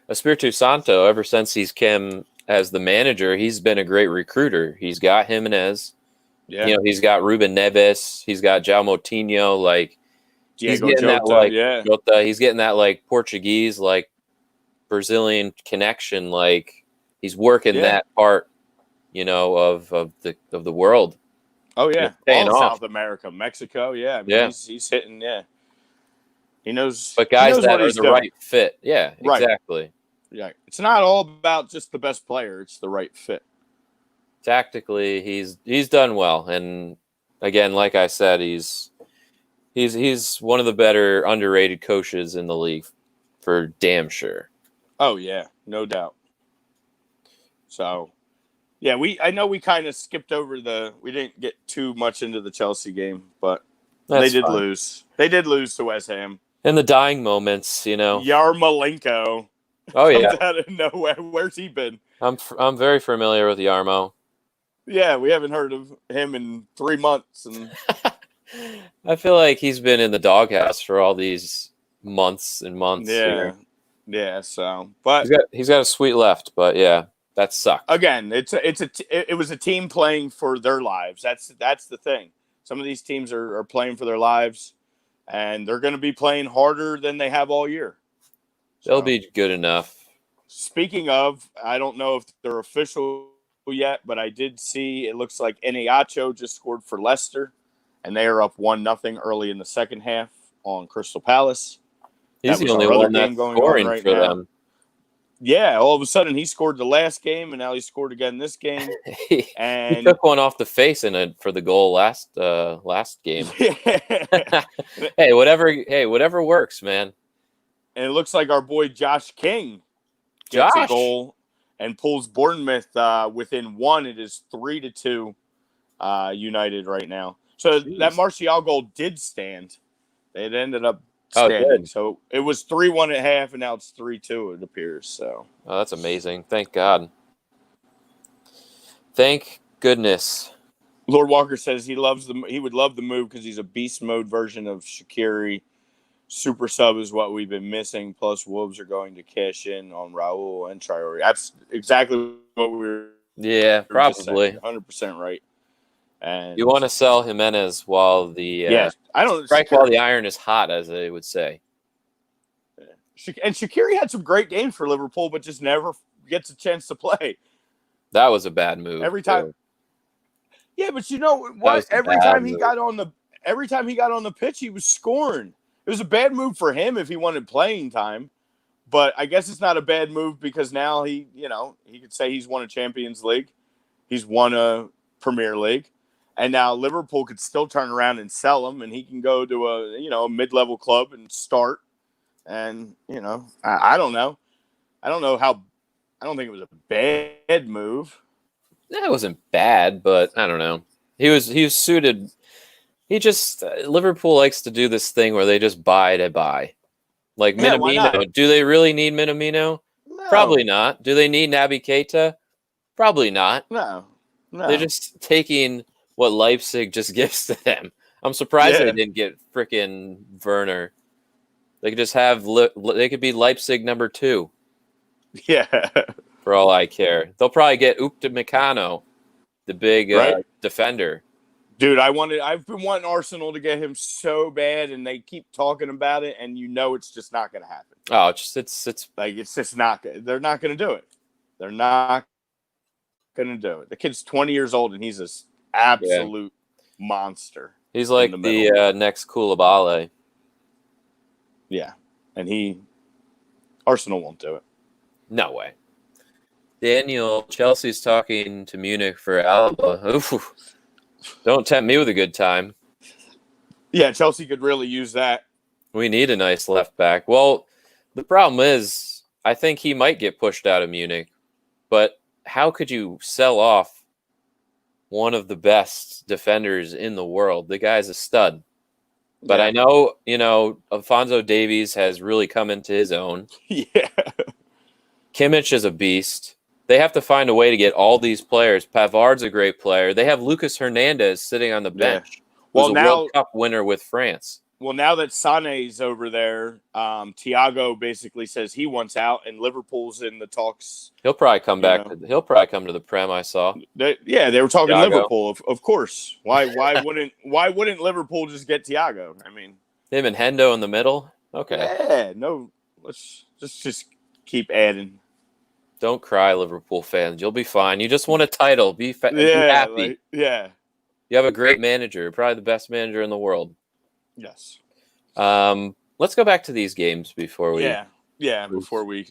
Espiritu Santo, ever since he's came as the manager, he's been a great recruiter. He's got Jimenez. Yeah. He's got Ruben Neves. He's got João Moutinho. He's getting Jota, he's getting that Portuguese, Brazilian connection. He's working that part, of the world. Oh yeah, all South America, Mexico. Yeah, he's hitting. Yeah, he knows. But guys that are the right fit. Yeah, exactly. Yeah, it's not all about just the best player; it's the right fit. Tactically, he's done well, and again, like I said, he's one of the better underrated coaches in the league, for damn sure. Oh yeah, no doubt. So, yeah, I know we kind of skipped over we didn't get too much into the Chelsea game, but they did lose. They did lose to West Ham in the dying moments. Yarmolenko. Oh yeah, comes out of nowhere. Where's he been? I'm very familiar with Yarmo. Yeah, we haven't heard of him in 3 months, and I feel like he's been in the doghouse for all these months and months. Yeah, yeah. So, but he's got a sweet left, but yeah, that sucked. Again, it was a team playing for their lives. That's the thing. Some of these teams are playing for their lives, and they're going to be playing harder than they have all year. They'll be good enough. Speaking of, I don't know if they're official yet, but I did see it looks like Eneacho just scored for Leicester, and they are up 1-0 early in the second half on Crystal Palace. He's the only one that's scoring right for them. Yeah, all of a sudden he scored the last game, and now he scored again this game. And he took one off the face for the goal last game. Hey, whatever works, man. And it looks like our boy Josh King gets a goal and pulls Bournemouth within one. It is 3-2 United right now. So that Martial goal did stand. It ended up standing. So it was 3-1 at half, and now it's 3-2. It appears. So that's amazing. Thank God. Thank goodness. Lord Walker says he would love the move because he's a beast mode version of Shaqiri. Super sub is what we've been missing. Plus, Wolves are going to cash in on Raul and Traore. That's exactly what we were. Yeah, probably 100% right. And you want to sell Jimenez while the strike while the iron is hot, as they would say. And Shaqiri had some great games for Liverpool, but just never gets a chance to play. That was a bad move every time. Yeah, but you know what? Every time he got on the pitch, he was scoring. It was a bad move for him if he wanted playing time, but I guess it's not a bad move because now he could say he's won a Champions League, he's won a Premier League, and now Liverpool could still turn around and sell him, and he can go to a mid-level club and start. And I don't know. I don't think it was a bad move. It wasn't bad, but I don't know. He was suited. He just Liverpool likes to do this thing where they just buy to buy. Like Minamino. Do they really need Minamino? No. Probably not. Do they need Naby Keita? Probably not. No. They're just taking what Leipzig just gives to them. I'm surprised they didn't get frickin' Werner. They could just have they could be Leipzig number 2. Yeah. For all I care. They'll probably get Upamecano, the big defender. Dude, I've been wanting Arsenal to get him so bad, and they keep talking about it, and it's just not going to happen. Oh, it's just not good. They're not going to do it. They're not going to do it. The kid's 20 years old, and he's this absolute monster. He's like the next Koulibaly. Yeah, and Arsenal won't do it. No way. Daniel, Chelsea's talking to Munich for Alaba. Oof. Don't tempt me with a good time. Yeah, Chelsea could really use that. We need a nice left back. Well, the problem is, I think he might get pushed out of Munich. But how could you sell off one of the best defenders in the world? The guy's a stud. But I know, Alphonso Davies has really come into his own. Yeah. Kimmich is a beast. They have to find a way to get all these players. Pavard's a great player. They have Lucas Hernandez sitting on the bench. Well, now World Cup winner with France. Well, now that Sané's over there, Thiago basically says he wants out, and Liverpool's in the talks. He'll probably come back. He'll probably come to the Prem. I saw. They were talking Thiago. Liverpool, of course. Why wouldn't Liverpool just get Thiago? I mean, him and Hendo in the middle. Okay. Yeah. No. Let's just keep adding. Don't cry, Liverpool fans. You'll be fine. You just won a title. Be happy. You have a great manager, probably the best manager in the world. Yes. Let's go back to these games before we. Before we.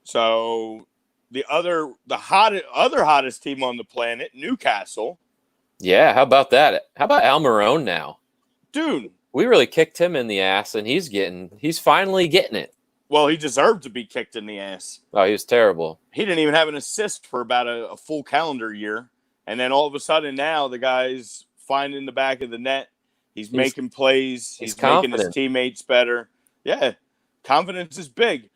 So the hottest team on the planet, Newcastle. Yeah, how about that? How about Almiron now? Dude, we really kicked him in the ass, and he's finally getting it. Well, he deserved to be kicked in the ass. Oh, he was terrible. He didn't even have an assist for about a full calendar year. And then all of a sudden now the guy's finding the back of the net. He's making plays. He's making his teammates better. Yeah, confidence is big.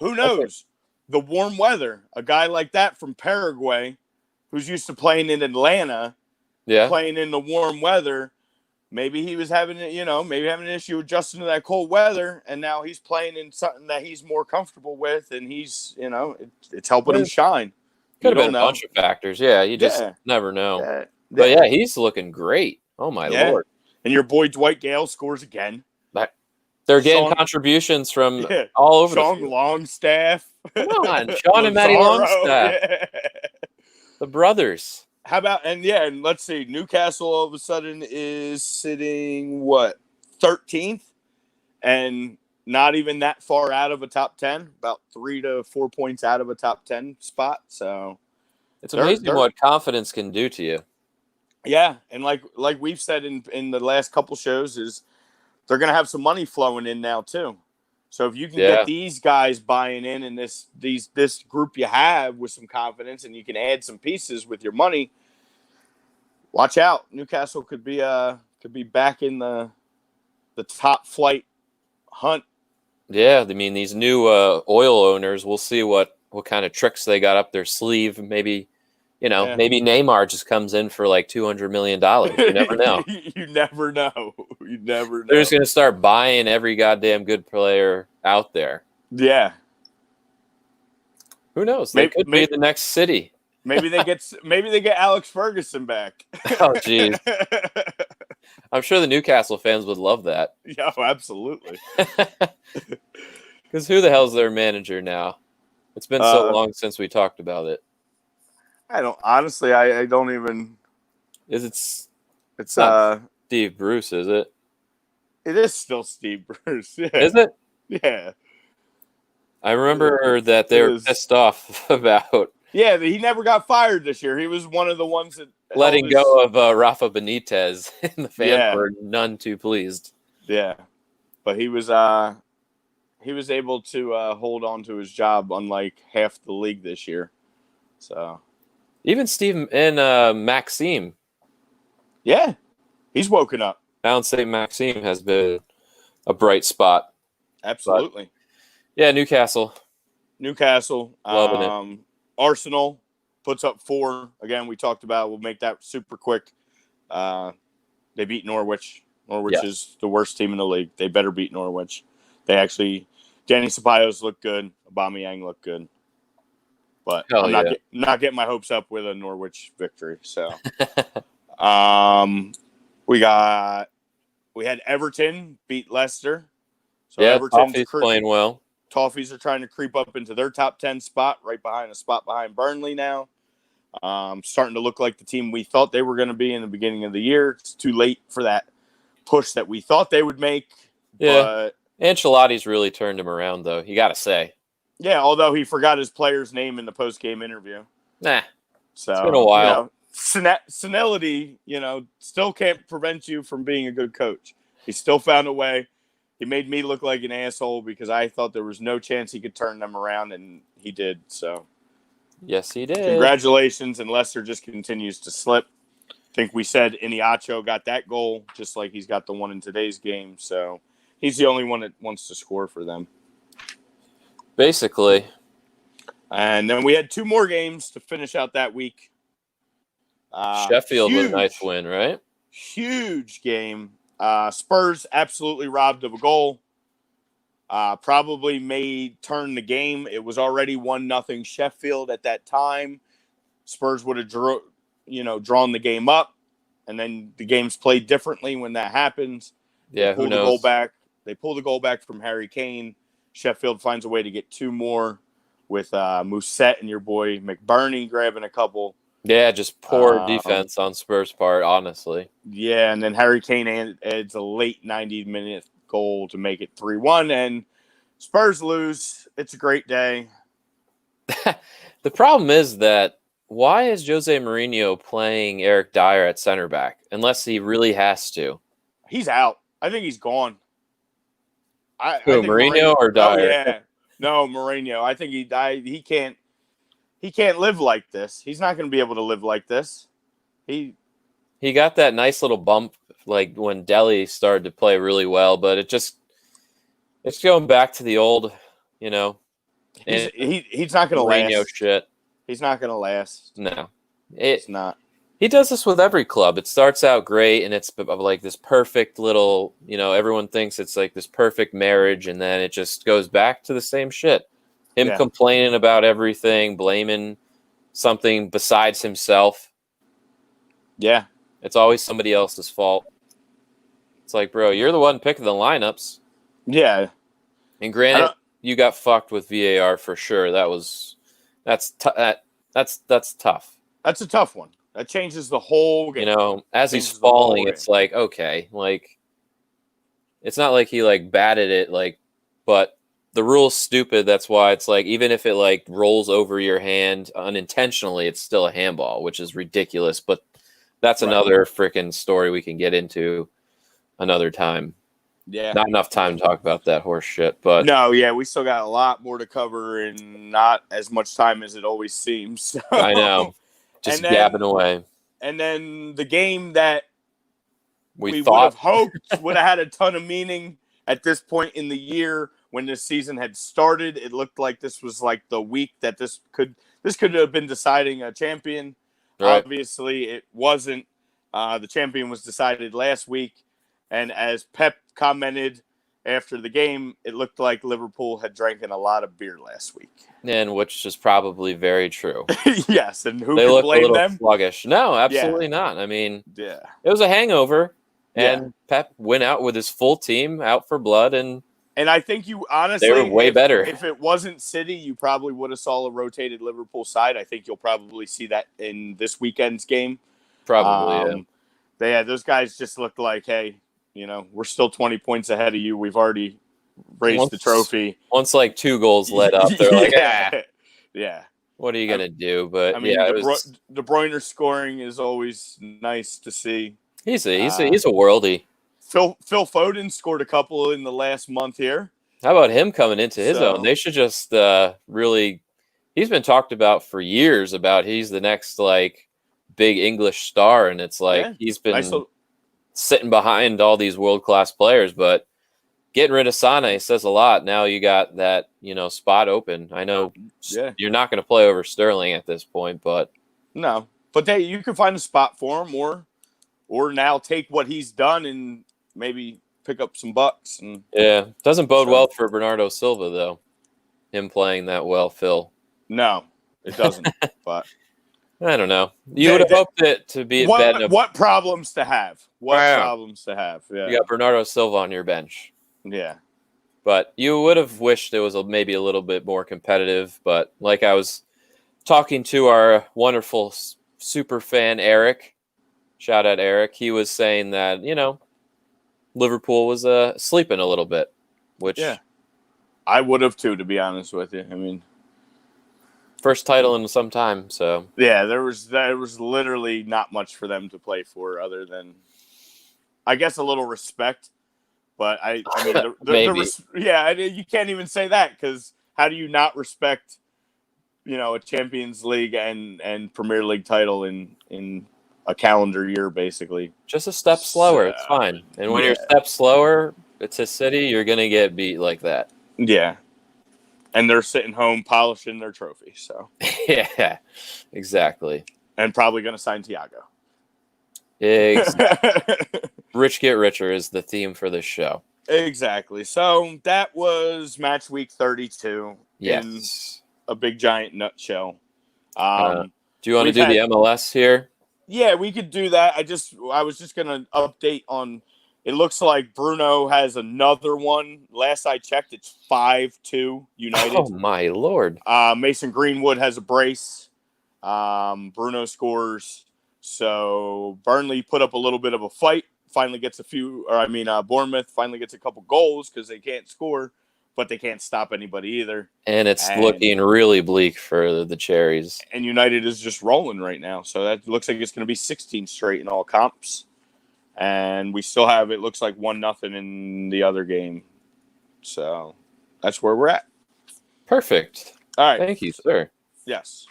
Who knows? The warm weather, a guy like that from Paraguay who's used to playing in Atlanta, playing in the warm weather, maybe he was having an issue adjusting to that cold weather, and now he's playing in something that he's more comfortable with, and he's it's helping him shine. Could have been a bunch of factors. Yeah, you just never know. Yeah. But yeah, he's looking great. Oh my Lord! And your boy Dwight Gale scores again. They're getting contributions from all over Sean the field. Longstaff. Come on, Sean and Matty Longstaff. Yeah. The brothers. How about, and let's see, Newcastle all of a sudden is sitting, 13th? And not even that far out of a top 10, about 3 to 4 points out of a top 10 spot. So it's amazing what confidence can do to you. Yeah, and like we've said in the last couple shows, is they're going to have some money flowing in now too. So if you can get these guys buying in, and this group you have with some confidence, and you can add some pieces with your money, watch out. Newcastle could be back in the top flight hunt. Yeah, I mean, these new oil owners, we'll see what kind of tricks they got up their sleeve. Maybe maybe Neymar just comes in for like $200 million. You never know. You never know. You never know. They're just going to start buying every goddamn good player out there. Yeah. Who knows? They could be the next City. Maybe they get Alex Ferguson back. Oh, jeez. I'm sure the Newcastle fans would love that. Yeah, absolutely. Because who the hell's their manager now? It's been so long since we talked about it. I don't even. It's not Steve Bruce, is it? It is still Steve Bruce. Yeah. Is it? Yeah. I remember that they were pissed off about. Yeah, he never got fired this year. He was one of the ones that letting go of Rafa Benitez, and the fans were none too pleased. Yeah, but he was able to hold on to his job, unlike half the league this year. So. Even Steve and Maxime. Yeah, he's woken up. I don't say Maxime has been a bright spot. Absolutely. But, yeah, Newcastle. Loving it. Arsenal puts up 4. Again, we talked about, we'll make that super quick. They beat Norwich. Norwich is the worst team in the league. They better beat Norwich. Danny Ceballos looked good. Aubameyang looked good. But I'm not getting my hopes up with a Norwich victory. So, we had Everton beat Leicester. So Everton's playing well. Toffees are trying to creep up into their top 10 spot, right behind a spot behind Burnley now. Starting to look like the team we thought they were going to be in the beginning of the year. It's too late for that push that we thought they would make. Yeah, but Ancelotti's really turned him around, though. You got to say. Yeah, although he forgot his player's name in the post-game interview. Nah, so it's been a while. Senility, still can't prevent you from being a good coach. He still found a way. He made me look like an asshole because I thought there was no chance he could turn them around, and he did. So, yes, he did. Congratulations, and Leicester just continues to slip. I think we said Iniacho got that goal, just like he's got the one in today's game. So, he's the only one that wants to score for them. Basically. And then we had 2 more games to finish out that week. Sheffield with a nice win, right? Huge game. Spurs absolutely robbed of a goal. Probably turn the game. It was already 1-0 Sheffield at that time. Spurs would have drawn the game up, and then the game's played differently when that happens. Yeah, who knows? They pull the goal back from Harry Kane. Sheffield finds a way to get 2 more with Musette and your boy McBurney grabbing a couple. Yeah, just poor defense on Spurs' part, honestly. Yeah, and then Harry Kane adds a late 90-minute goal to make it 3-1, and Spurs lose. It's a great day. The problem is that why is Jose Mourinho playing Eric Dyer at center back unless he really has to? He's out. I think he's gone. I think Mourinho or Dyer? Oh, yeah. No, Mourinho. I think he can't live like this. He's not going to be able to live like this. He got that nice little bump like when Delhi started to play really well, but it's going back to the old, He's not going to last. Shit. He's not going to last. No. It's not. He does this with every club. It starts out great, and it's like this perfect little, everyone thinks it's like this perfect marriage, and then it just goes back to the same shit. Him complaining about everything, blaming something besides himself. Yeah. It's always somebody else's fault. It's like, bro, you're the one picking the lineups. Yeah. And granted, you got fucked with VAR for sure. That's tough. That's a tough one. That changes the whole game. As he's falling, it's like, okay, like it's not like he like batted it, like, but the rule's stupid. That's why it's like, even if it like rolls over your hand unintentionally, it's still a handball, which is ridiculous. But that's another freaking story we can get into another time. Yeah. Not enough time to talk about that horse shit, but no, yeah, we still got a lot more to cover and not as much time as it always seems. So. I know. Just gabbing away. And then the game that we thought would have hoped would have had a ton of meaning at this point in the year when the season had started. It looked like this was like the week that this could have been deciding a champion. Right. Obviously, it wasn't. The champion was decided last week. And as Pep commented after the game, it looked like Liverpool had drank a lot of beer last week. And which is probably very true. Yes, and who they can look blame a little them? Sluggish. No, absolutely not. I mean, it was a hangover, and Pep went out with his full team out for blood, and I think you honestly, they were way better. If it wasn't City, you probably would have saw a rotated Liverpool side. I think you'll probably see that in this weekend's game. Probably, those guys just looked like, hey, we're still 20 points ahead of you. We've already raised the trophy. Once like 2 goals led up, they're like, yeah. What are you gonna do? But I mean, De Bruyne scoring is always nice to see. He's a worldie. Phil Foden scored a couple in the last month here. How about him coming into his own? They should just really. He's been talked about for years. About he's the next like big English star, and it's like he's been sitting behind all these world-class players, but getting rid of Sane says a lot. Now you got that, spot open. I know you're not going to play over Sterling at this point, but no. But you can find a spot for him, or now take what he's done and maybe pick up some bucks. And doesn't bode well for Bernardo Silva though. Him playing that well, Phil. No, it doesn't. But I don't know. You would have hoped it to be what problems to have? Problems to have? Yeah. You got Bernardo Silva on your bench. Yeah. But you would have wished it was maybe a little bit more competitive. But like I was talking to our wonderful super fan, Eric, shout out Eric, he was saying that, Liverpool was sleeping a little bit, which I would have too, to be honest with you. I mean, first title in some time, so there was literally not much for them to play for other than, I guess, a little respect. But I mean, maybe. You can't even say that, because how do you not respect, a Champions League and Premier League title in a calendar year, basically? Just a step slower, it's fine. And when you're a step slower, it's a City, you're gonna get beat like that. Yeah. And they're sitting home polishing their trophy. So yeah, exactly. And probably going to sign Thiago. Exactly. Rich get richer is the theme for this show. Exactly. So that was match week 32. Yes. In a big giant nutshell. Do you want to do the MLS here? Yeah, we could do that. I was just going to update on. It looks like Bruno has another one. Last I checked, it's 5-2 United. Oh, my Lord. Mason Greenwood has a brace. Bruno scores. So Burnley put up a little bit of a fight. Bournemouth finally gets a couple goals because they can't score, but they can't stop anybody either. And it's looking really bleak for the Cherries. And United is just rolling right now. So that looks like it's going to be 16 straight in all comps. And we still have, it looks like 1-0 in the other game. So that's where we're at. Perfect. All right. Thank you, sir. Yes.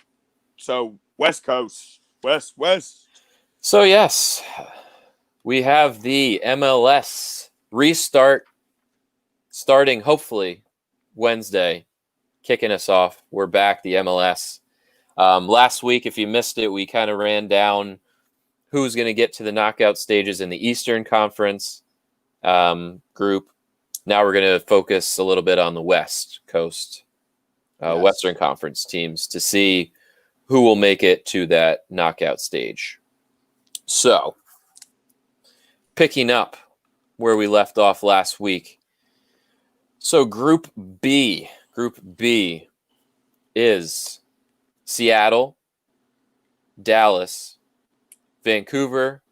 So West Coast. West. So, yes, we have the MLS restart starting hopefully Wednesday, kicking us off. We're back, the MLS. Last week, if you missed it, we kind of ran down who's going to get to the knockout stages in the Eastern Conference group. Now we're going to focus a little bit on the West Coast, Western Conference teams to see who will make it to that knockout stage. So, picking up where we left off last week. So Group B is Seattle, Dallas, Vancouver,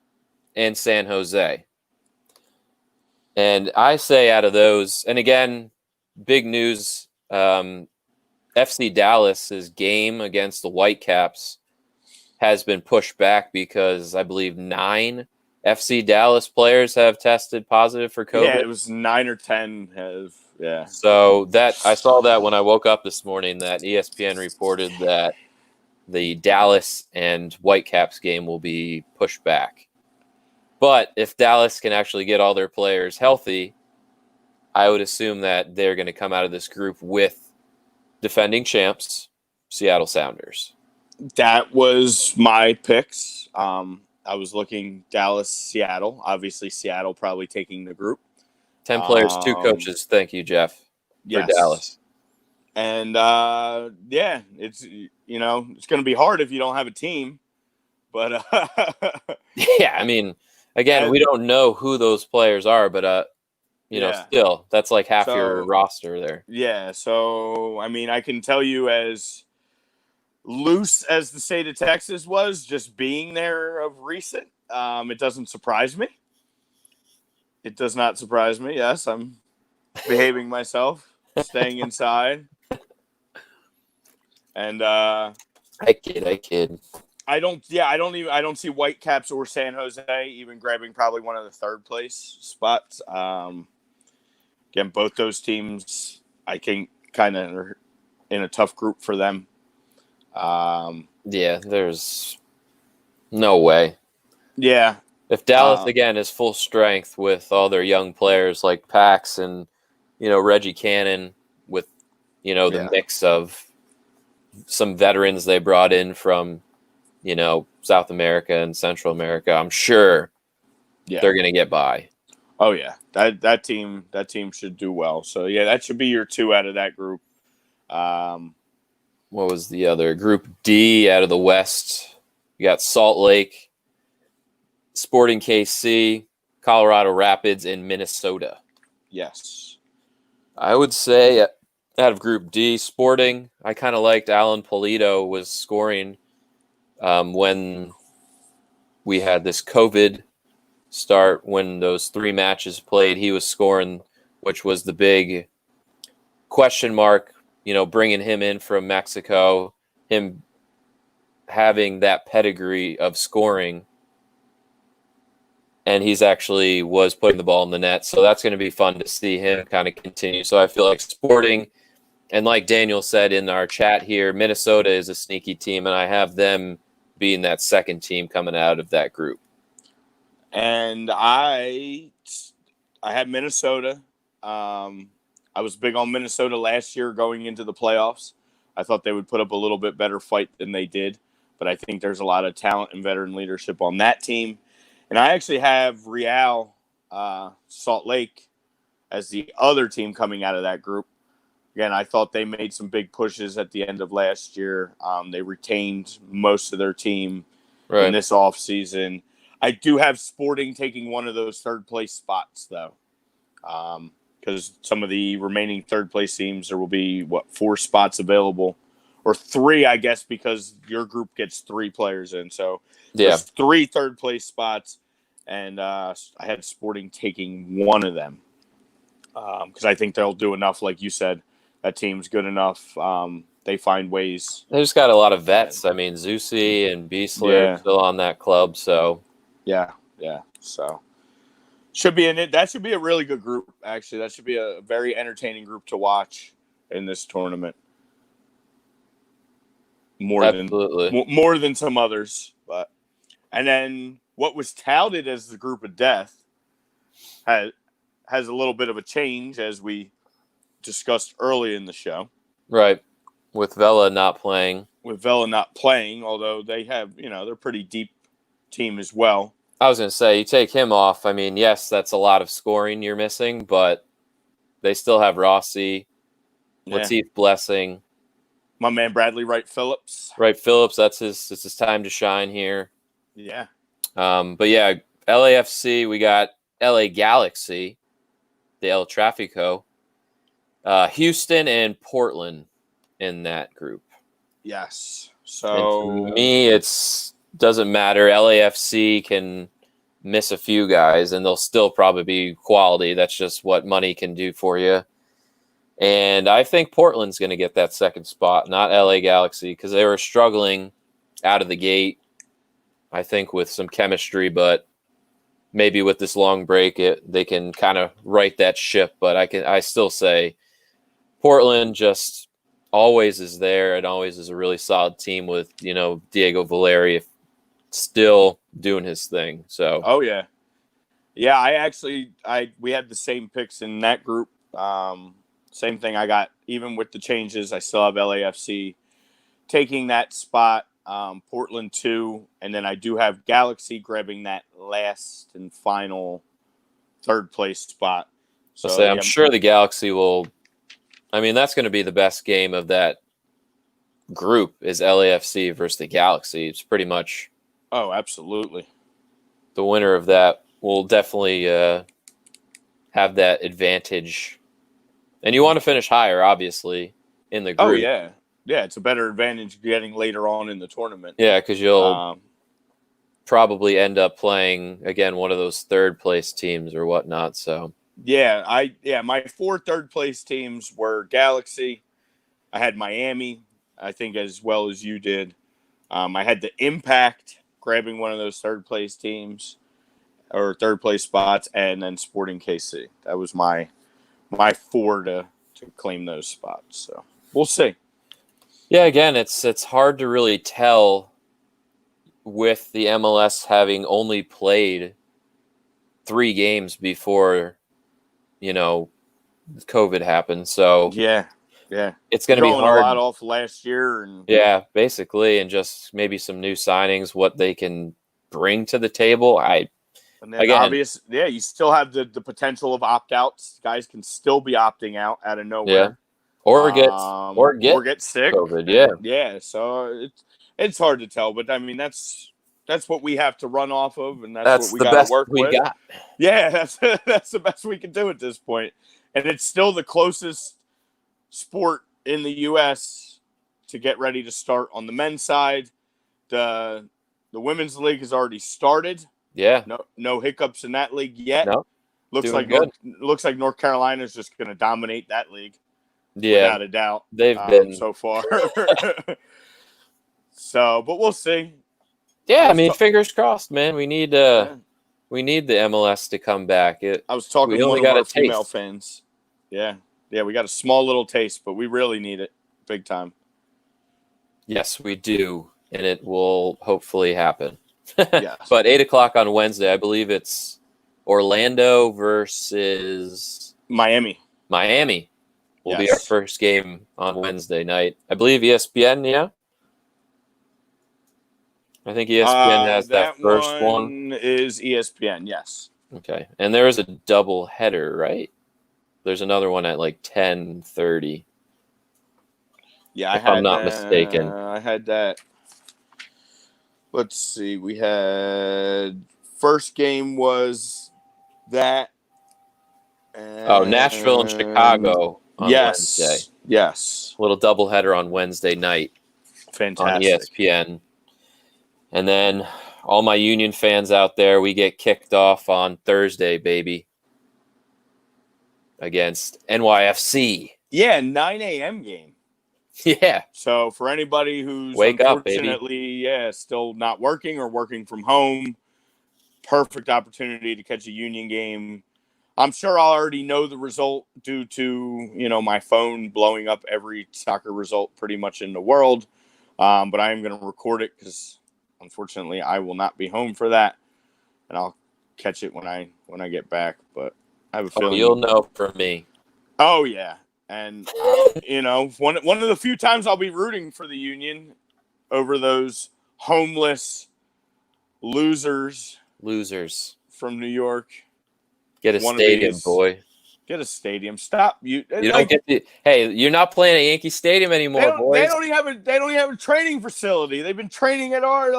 and San Jose. And I say out of those, and again, big news, FC Dallas's game against the Whitecaps has been pushed back because I believe 9 FC Dallas players have tested positive for COVID. Yeah, it was 9 or 10 have, yeah. So I saw that when I woke up this morning, that ESPN reported that the Dallas and Whitecaps game will be pushed back. But if Dallas can actually get all their players healthy, I would assume that they're going to come out of this group with defending champs, Seattle Sounders. That was my picks. I was looking Dallas, Seattle. Obviously, Seattle probably taking the group. 10 players, 2 coaches. Thank you, Jeff, for Dallas. And, it's, it's going to be hard if you don't have a team. But, yeah, I mean, again, we don't know who those players are, but, still, that's like half your roster there. Yeah, so, I mean, I can tell you as loose as the state of Texas was, just being there of recent, it doesn't surprise me. It does not surprise me. Yes, I'm behaving myself, staying inside. And I kid. I don't see Whitecaps or San Jose even grabbing probably one of the third place spots. Again, both those teams I think kind of are in a tough group for them. There's no way. Yeah. If Dallas, again, is full strength with all their young players like Pax and, Reggie Cannon with, the mix of some veterans they brought in from, South America and Central America, I'm sure they're going to get by. Oh, yeah. That team should do well. So, yeah, that should be your 2 out of that group. What was the other? Group D out of the West. You got Salt Lake, Sporting KC, Colorado Rapids, and Minnesota. Yes. I would say out of Group D, Sporting, I kind of liked Alan Polito was scoring when we had this COVID start. When those 3 matches played, he was scoring, which was the big question mark, bringing him in from Mexico, him having that pedigree of scoring. And he's actually was putting the ball in the net. So that's going to be fun to see him kind of continue. So I feel like Sporting, and like Daniel said in our chat here, Minnesota is a sneaky team, and I have them being that second team coming out of that group. And I had Minnesota. I was big on Minnesota last year going into the playoffs. I thought they would put up a little bit better fight than they did. But I think there's a lot of talent and veteran leadership on that team. And I actually have Real Salt Lake as the other team coming out of that group. Again, I thought they made some big pushes at the end of last year. They retained most of their team in this offseason. I do have Sporting taking one of those third-place spots, though. Because some of the remaining third-place teams, there will be, 4 spots available. Or 3, I guess, because your group gets 3 players in. So there's 3 third-place spots. And I had Sporting taking one of them because I think they'll do enough. Like you said, that team's good enough. They find ways. They just got a lot of vets. I mean, Zusi and Beasler are still on that club. So yeah. So should be in it. That should be a really good group. Actually, that should be a very entertaining group to watch in this tournament. More than some others, and then. What was touted as the group of death has a little bit of a change, as we discussed early in the show. Right. With Vela not playing. Although they have, they're pretty deep team as well. I was going to say, you take him off. I mean, yes, that's a lot of scoring you're missing, but they still have Rossi, Latif Blessing. My man Bradley Wright Phillips. Wright Phillips, it's his time to shine here. Yeah. But yeah, LAFC, we got LA Galaxy, the El Trafico, Houston, and Portland in that group. Yes. So and to me, it's doesn't matter. LAFC can miss a few guys, and they'll still probably be quality. That's just what money can do for you. And I think Portland's going to get that second spot, not LA Galaxy, because they were struggling out of the gate, I think, with some chemistry. But maybe with this long break, they can kind of right that ship. But I still say Portland just always is there and always is a really solid team with, Diego Valeri still doing his thing. So yeah, we had the same picks in that group. Same thing. I got, even with the changes, I still have LAFC taking that spot, Portland 2, and then I do have Galaxy grabbing that last and final third place spot. So I'm sure the Galaxy will. I mean, that's going to be the best game of that group is LAFC versus the Galaxy. It's pretty much. Oh, absolutely. The winner of that will definitely have that advantage. And you want to finish higher, obviously, in the group. Oh, yeah. Yeah, it's a better advantage getting later on in the tournament. Yeah, because you'll probably end up playing, again, one of those third-place teams or whatnot. So my 4 third-place teams were Galaxy. I had Miami, I think, as well as you did. I had the Impact grabbing one of those third-place teams or third-place spots, and then Sporting KC. That was my 4 to claim those spots. So we'll see. Yeah, again, it's hard to really tell with the MLS having only played 3 games before, COVID happened. So yeah, it's going to be hard. A lot off last year, and basically, and just maybe some new signings, what they can bring to the table. And then you still have the potential of opt-outs. Guys can still be opting out of nowhere. Yeah. Or get sick. COVID, yeah. So it's hard to tell, but I mean that's what we have to run off of, and that's what we got to work with. Got. Yeah, that's the best we can do at this point, and it's still the closest sport in the U.S. to get ready to start on the men's side. The women's league has already started. Yeah. No hiccups in that league yet. No. Looks like North Carolina is just going to dominate that league. Yeah. Without a doubt. They've been so far. So, but we'll see. Yeah, I mean, fingers crossed, man. We need the MLS to come back. I was talking to one of our female fans. Yeah, we got a small little taste, but we really need it big time. Yes, we do, and it will hopefully happen. Yes. But 8:00 on Wednesday, I believe it's Orlando versus Miami. Will be our first game on Wednesday night. I believe ESPN, yeah? I think ESPN has that first one. Is ESPN, yes. Okay. And there is a double header, right? There's another one at like 10:30. Yeah, I'm not mistaken. I had that. Let's see. We had first game was that. Nashville and Chicago on Wednesday. Yes. A little doubleheader on Wednesday night. Fantastic. On ESPN. And then all my Union fans out there, we get kicked off on Thursday, baby. Against NYFC. Yeah, 9 a.m. game. Yeah. So for anybody who's unfortunately, still not working or working from home, perfect opportunity to catch a Union game. I'm sure I'll already know the result due to, my phone blowing up every soccer result pretty much in the world. But I am going to record it because unfortunately I will not be home for that, and I'll catch it when I get back. But I have a feeling you'll know from me. Oh yeah. And, one of the few times I'll be rooting for the Union over those homeless, losers from New York. Get a stadium, boy. Get a stadium. Stop you. You don't get the. Hey, you're not playing at Yankee Stadium anymore, boys. They don't even have a training facility. They've been training at our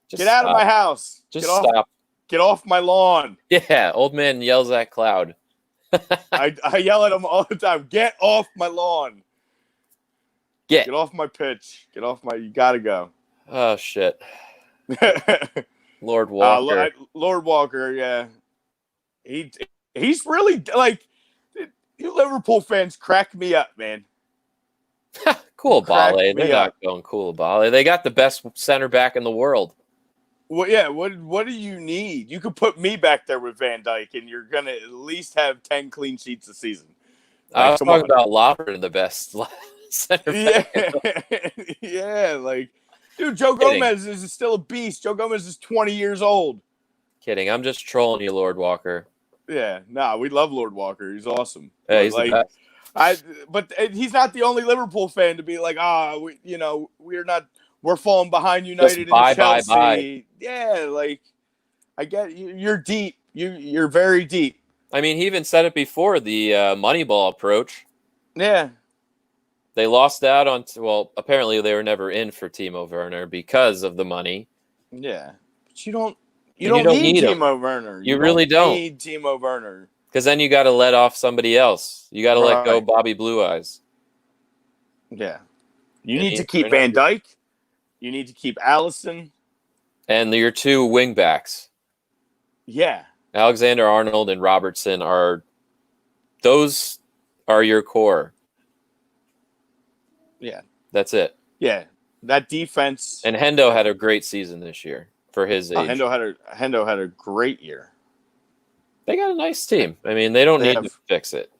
Get out of my house. Stop. Get off my lawn. Yeah, old man yells at cloud. I yell at him all the time. Get off my lawn. Get off my pitch. You gotta go. Oh shit. Lord Walker. Lord Walker, yeah. He's really you Liverpool fans crack me up, man. Koulibaly. They're not going Koulibaly. They got the best center back in the world. Well, yeah. What do you need? You could put me back there with Van Dijk, and you're gonna at least have 10 clean sheets a season. I was talking about Lovren, the best center back. Yeah. Dude, Joe Gomez is still a beast. Joe Gomez is 20 years old. Kidding. I'm just trolling you, Lord Walker. Yeah, we love Lord Walker. He's awesome. Yeah, he's the best. But he's not the only Liverpool fan to be we're falling behind United and Chelsea. Bye. Yeah, I get you're deep. You're very deep. I mean, he even said it before the Moneyball approach. Yeah. They lost out on apparently they were never in for Timo Werner because of the money. Yeah. But you don't need Timo Werner. You really don't need Timo Werner. Because then you got to let off somebody else. You got to let go Bobby Blue Eyes. Yeah. You need to keep Van Dijk. You need to keep Allison. And your two wing backs. Yeah. Alexander-Arnold and Robertson are your core. Yeah. That's it. Yeah. That defense. And Hendo had a great season this year for his age. Hendo had a great year. They got a nice team. I mean, they don't need to fix it.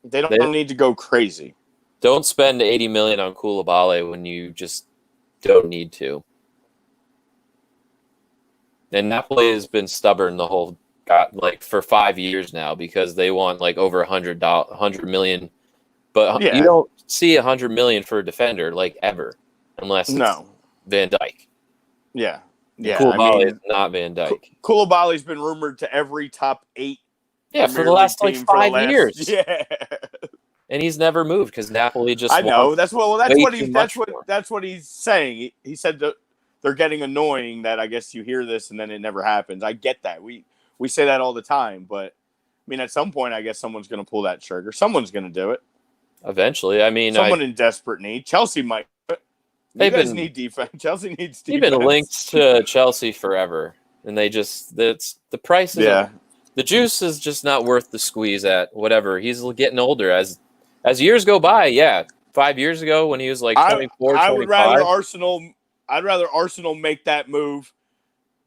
They don't need to go crazy. Don't spend $80 million on Koulibaly when you just don't need to. And Napoli has been stubborn for 5 years now because they want over $100 million. But you don't see $100 million for a defender ever, unless it's Van Dijk. Yeah. Yeah, Koulibaly is not Van Dijk. Koulibaly's been rumored to every top 8. Yeah, for the last 5 years. Yeah, and he's never moved because Napoli just. I know that's what he's saying. He said that they're getting annoying that I guess you hear this and then it never happens. I get that. We say that all the time, but I mean at some point I guess someone's going to pull that trigger. Someone's going to do it. Eventually, I mean, someone in desperate need. Chelsea might. You guys need defense. Chelsea needs defense. They've been linked to Chelsea forever, and the price is the juice is just not worth the squeeze at whatever. He's getting older as years go by. Yeah, 5 years ago when he was 24, I would rather Arsenal make that move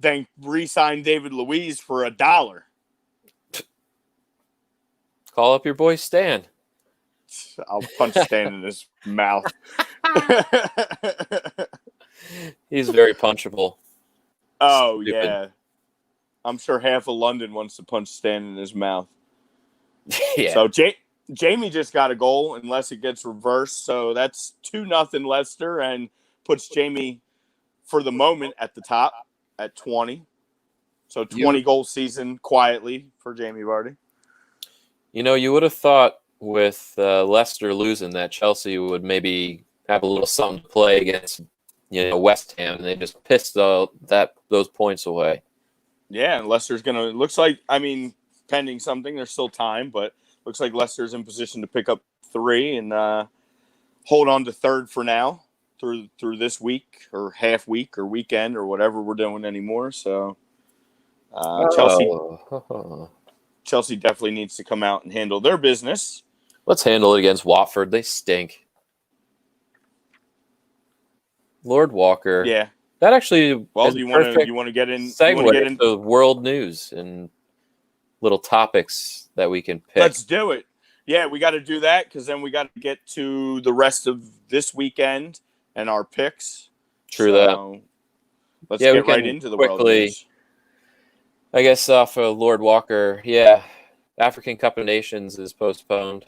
than re-sign David Luiz for $1. Call up your boy Stan. I'll punch Stan in his mouth. He's very punchable. Oh, stupid. Yeah. I'm sure half of London wants to punch Stan in his mouth. Yeah. So Jamie just got a goal unless it gets reversed. So that's 2-0 Leicester and puts Jamie for the moment at the top at 20. So 20-goal season quietly for Jamie Vardy. You would have thought with Leicester losing that Chelsea would maybe have a little something to play against, West Ham, and they just pissed those points away. Yeah, and Leicester's looks like, pending something, there's still time, but looks like Leicester's in position to pick up 3 and hold on to third for now through this week or half week or weekend or whatever we're doing anymore. So Chelsea definitely needs to come out and handle their business. Let's handle it against Watford. They stink. Lord Walker. Yeah. That actually. Well, you want to get in? Segue into world news and little topics that we can pick. Let's do it. Yeah, we got to do that because then we got to get to the rest of this weekend and our picks. True that. Let's get right into the world news. I guess off of Lord Walker. Yeah, African Cup of Nations is postponed.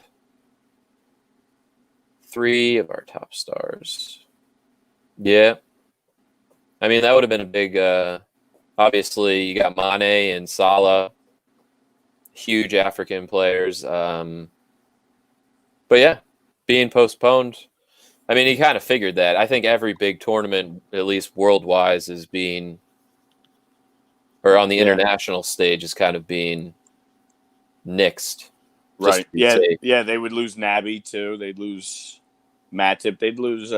3 of our top stars. Yeah. I mean, that would have been a big. Obviously, you got Mane and Salah, huge African players. But yeah, being postponed. I mean, he kind of figured that. I think every big tournament, at least world-wise, is being, or on the international stage, is kind of being nixed. Right. Yeah. Safe. Yeah. They would lose Naby too. They'd lose Matip. They'd lose.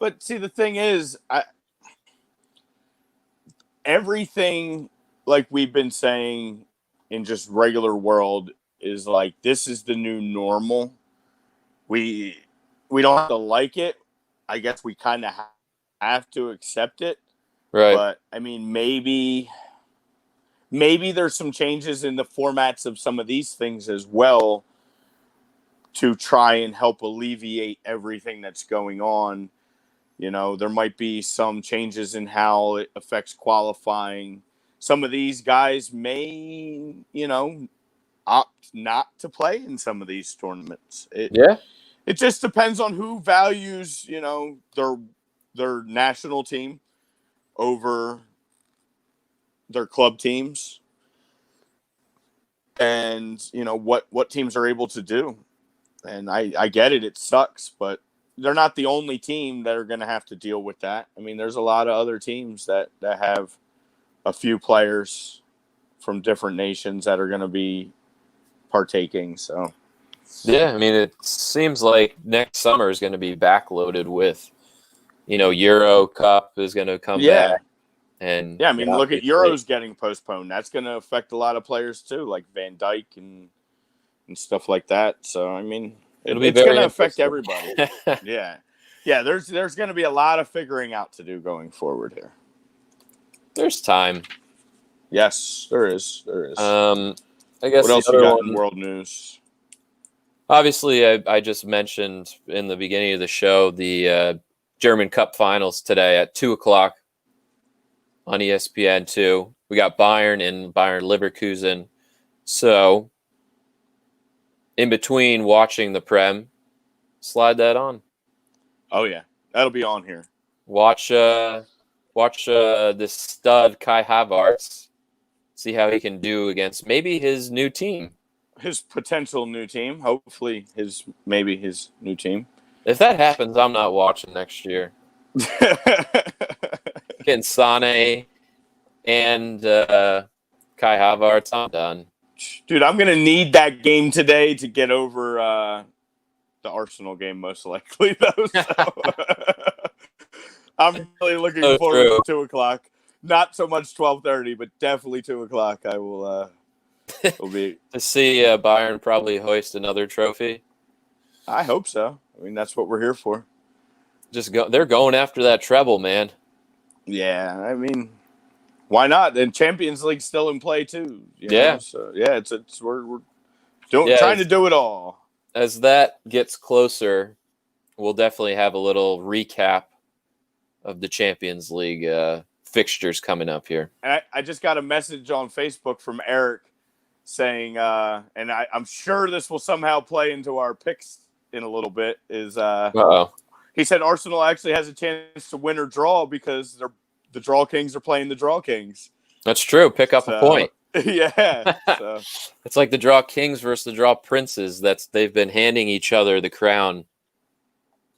But see, the thing is, everything like we've been saying in just regular world is like, this is the new normal. We don't have to like it. I guess we kind of have to accept it. Right. But I mean, maybe there's some changes in the formats of some of these things as well to try and help alleviate everything that's going on. You know, there might be some changes in how it affects qualifying. Some of these guys may, opt not to play in some of these tournaments. It just depends on who values, their national team over their club teams, and what teams are able to do. And I get it sucks, but they're not the only team that are going to have to deal with that. I mean, there's a lot of other teams that have a few players from different nations that are going to be partaking. So yeah, I mean, it seems like next summer is going to be backloaded with Euro Cup is going to come back. And I mean, look at Euros getting postponed. That's going to affect a lot of players too, like Van Dijk and stuff like that. So, I mean, it's going to affect everybody. Yeah. There's going to be a lot of figuring out to do going forward here. There's time. Yes, there is. I guess what else you got in world news? Obviously, I just mentioned in the beginning of the show the German Cup finals today at 2:00 on ESPN2. We got Bayern and Bayern Leverkusen. So, in between watching the Prem, slide that on. Oh yeah, that'll be on here. Watch this stud Kai Havertz. See how he can do against maybe his new team. His potential new team. Hopefully his new team. If that happens, I'm not watching next year. Getting Sane and Kai Havertz, I'm done. Dude, I'm going to need that game today to get over the Arsenal game, most likely, though. So. I'm really looking forward to 2:00. Not so much 12:30, but definitely 2:00. I will be to see Bayern probably hoist another trophy. I hope so. I mean, that's what we're here for. They're going after that treble, man. Yeah, I mean, why not? And Champions League's still in play too. So we're trying to do it all. As that gets closer, we'll definitely have a little recap of the Champions League fixtures coming up here. And I just got a message on Facebook from Eric saying, and I'm sure this will somehow play into our picks in a little bit, is he said Arsenal actually has a chance to win or draw because the Draw Kings are playing the Draw Kings. That's true. Pick up a point. Yeah. So. It's like the Draw Kings versus the Draw Princes. They've been handing each other the crown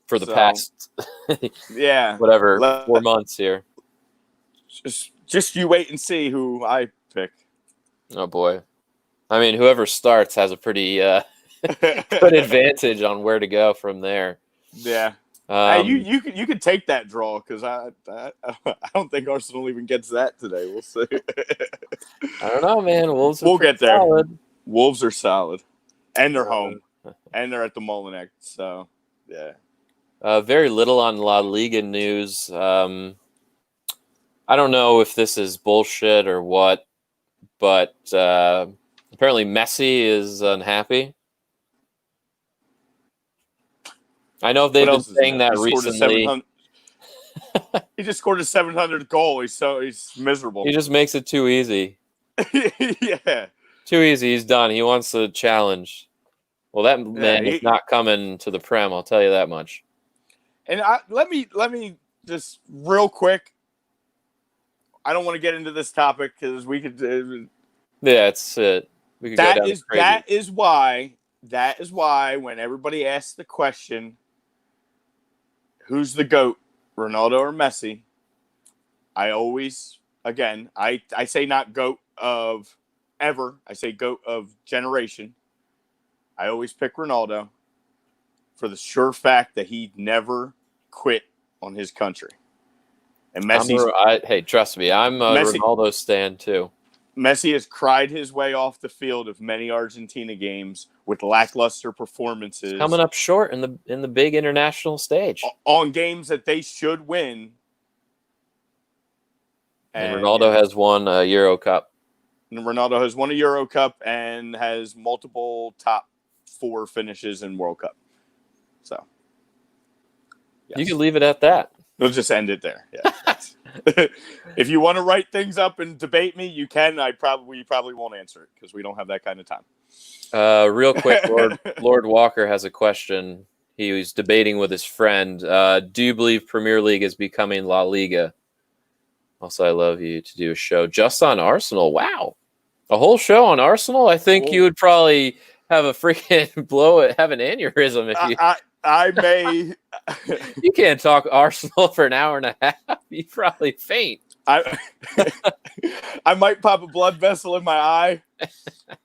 for the past 4 months here. Just you wait and see who I pick. Oh boy. I mean, whoever starts has a pretty good advantage on where to go from there. Yeah. Hey, you could take that draw because I don't think Arsenal even gets that today. We'll see. I don't know, man. We'll get there. Solid. Wolves are solid, and they're home, and they're at the Molineux. So yeah. Very little on La Liga news. I don't know if this is bullshit or what, but apparently Messi is unhappy. I know they've been saying that recently. He just scored a 700 goal. He's miserable. He just makes it too easy. Yeah. Too easy. He's done. He wants a challenge. Well, that man is not coming to the Prem. I'll tell you that much. And let me just real quick. I don't want to get into this topic because we could. Yeah, it's we could go down crazy. That is why when everybody asks the question, who's the GOAT, Ronaldo or Messi? I always, again, I say not GOAT of ever. I say GOAT of generation. I always pick Ronaldo for the sure fact that he never quit on his country. And Messi, hey, trust me, I'm a Ronaldo stan too. Messi has cried his way off the field of many Argentina games with lackluster performances. Coming up short in the big international stage on games that they should win. And Ronaldo has won a Euro Cup. And Ronaldo has won a Euro Cup and has multiple top 4 finishes in World Cup. So, yes. You can leave it at that. We'll just end it there. Yeah. If you want to write things up and debate me, you can. You probably won't answer it because we don't have that kind of time. Real quick, Lord Walker has a question. He was debating with his friend. Do you believe Premier League is becoming La Liga? Also, I love you to do a show just on Arsenal. Wow. A whole show on Arsenal? I think you would probably have a freaking have an aneurysm if you... I may... You can't talk Arsenal for an hour and a half. You probably faint. I might pop a blood vessel in my eye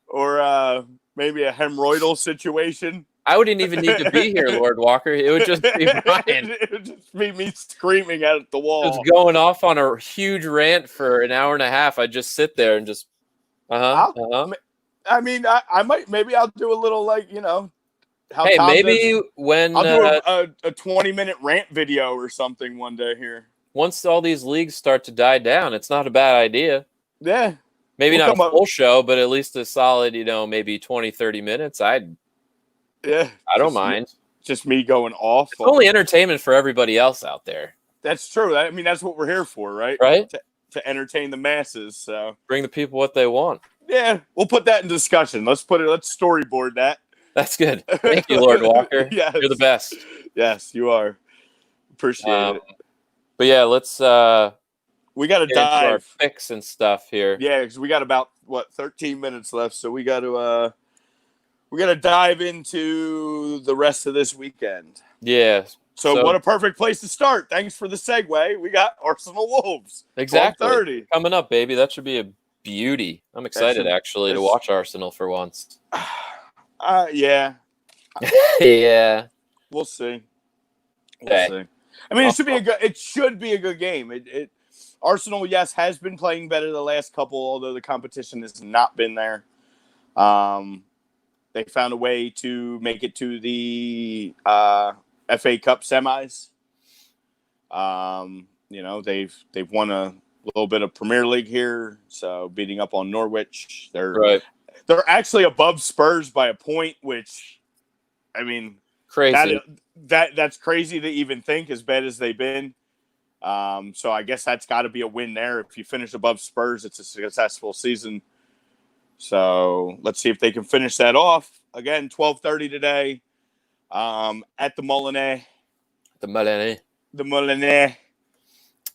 or maybe a hemorrhoidal situation. I wouldn't even need to be here, Lord Walker. It would just be Brian. It would just be me screaming at the wall. Just going off on a huge rant for an hour and a half. I'd just sit there and just, I mean, I might, maybe I'll do a little maybe when I'll do a 20-minute rant video or something one day here. Once all these leagues start to die down, it's not a bad idea. Yeah. Maybe not a full show, but at least a solid, maybe 20, 30 minutes. I don't mind. Just me going off. It's only entertainment for everybody else out there. That's true. I mean, that's what we're here for, right? Right. To entertain the masses. So bring the people what they want. Yeah, we'll put that in discussion. Let's storyboard that. That's good. Thank you, Lord Walker. Yes. You're the best. Yes, you are. Appreciate it. But yeah, let's we got to dive into our picks and stuff here. Yeah, because we got about 13 minutes left, so we got to dive into the rest of this weekend. Yeah. So what a perfect place to start. Thanks for the segue. We got Arsenal Wolves. Exactly. 12:30. Coming up, baby. That should be a beauty. I'm excited to watch Arsenal for once. Yeah. Yeah. We'll see. We'll see. I mean, it should be a good game. Arsenal, yes, has been playing better the last couple, although the competition has not been there. They found a way to make it to the FA Cup semis. They've won a little bit of Premier League here, so beating up on Norwich. They're actually above Spurs by a point, which, I mean, crazy. That's crazy to even think, as bad as they've been. So I guess that's got to be a win there. If you finish above Spurs, it's a successful season. So let's see if they can finish that off. Again, 12:30 today at the Molineux. The Molineux. The Molineux.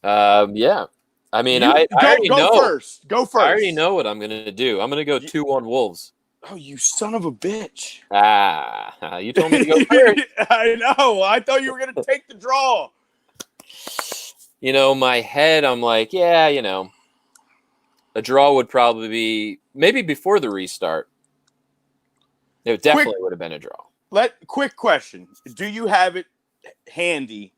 Yeah. I mean, I already know. Go first. I already know what I'm going to do. I'm going to go 2-1 Wolves. Oh, you son of a bitch. You told me to go first. I know. I thought you were going to take the draw. My head, I'm like, yeah, a draw would probably be maybe before the restart. It definitely would have been a draw. Quick question. Do you have it handy?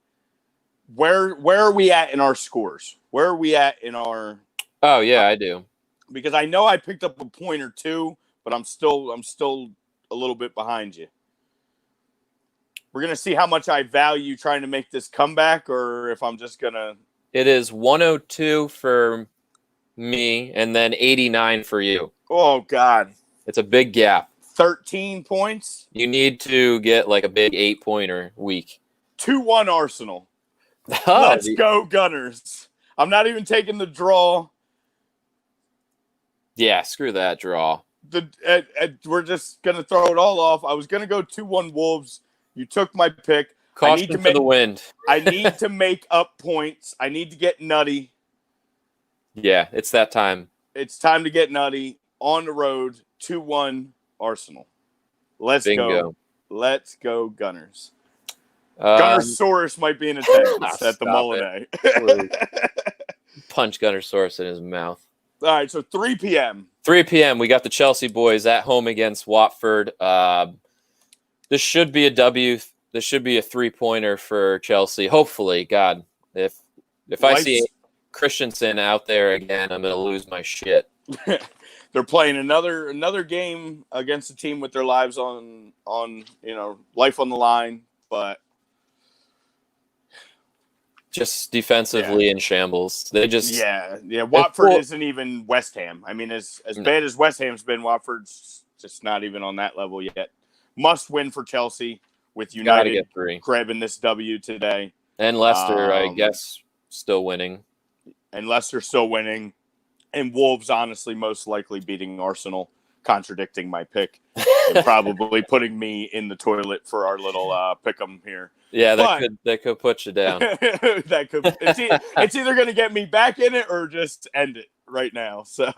Where are we at in our scores? Where are we at in our... Oh, yeah, I do. Because I know I picked up a point or two, but I'm still a little bit behind you. We're going to see how much I value trying to make this comeback, or if I'm just going to... It is 102 for me, and then 89 for you. Oh, God. It's a big gap. 13 points? You need to get like a big 8-pointer week. 2-1 Arsenal. Let's go, Gunners. I'm not even taking the draw. Yeah, screw that draw. We're just going to throw it all off. I was going to go 2-1 Wolves. You took my pick. Caution for the wind. I need to make up points. I need to get nutty. Yeah, it's that time. It's time to get nutty on the road. 2-1 Arsenal. Let's go. Let's go, Gunners. Gunnersaurus might be in attendance at the Molinet. Punch Gunnersaurus in his mouth. All right, so 3 p.m. 3 p.m. We got the Chelsea boys at home against Watford. This should be a W. This should be a 3-pointer for Chelsea. Hopefully, God, if I see Christensen out there again, I'm gonna lose my shit. They're playing another game against a team with their lives on life on the line, but just defensively in shambles. They just Watford isn't even West Ham. I mean, as bad as West Ham's been, Watford's just not even on that level yet. Must win for Chelsea with United grabbing this W today, and Leicester, I guess, still winning. And Leicester still winning. And Wolves, honestly, most likely beating Arsenal, contradicting my pick, and probably putting me in the toilet for our little pick'em here. Yeah, that could put you down. It's either going to get me back in it or just end it right now. So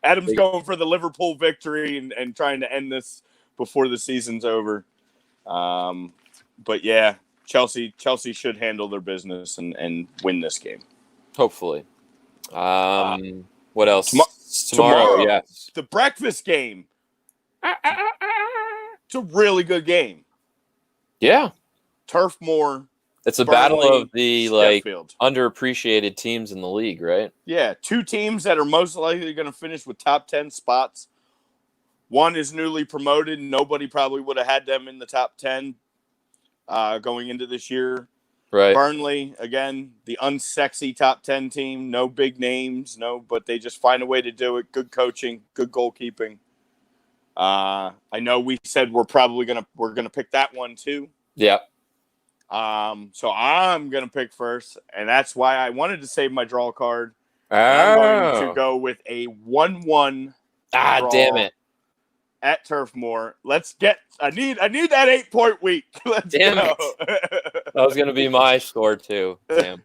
Adam's going for the Liverpool victory and trying to end this before the season's over. But yeah, Chelsea should handle their business and win this game. Hopefully. What else? Tomorrow, yes. The breakfast game. It's a really good game. Yeah. Turf Moor. It's a battle of the underappreciated teams in the league, right? Yeah, 2 teams that are most likely going to finish with top 10 spots. One is newly promoted. Nobody probably would have had them in the top 10 going into this year. Right. Burnley, again, the unsexy top 10 team. No big names, but they just find a way to do it. Good coaching, good goalkeeping. I know we said we're gonna pick that one too. Yeah. So I'm gonna pick first, and that's why I wanted to save my draw card. I'm going to go with a 1-1. Damn it. At Turf Moor. I need that 8-point week. Damn it. That was going to be my score too. Damn. A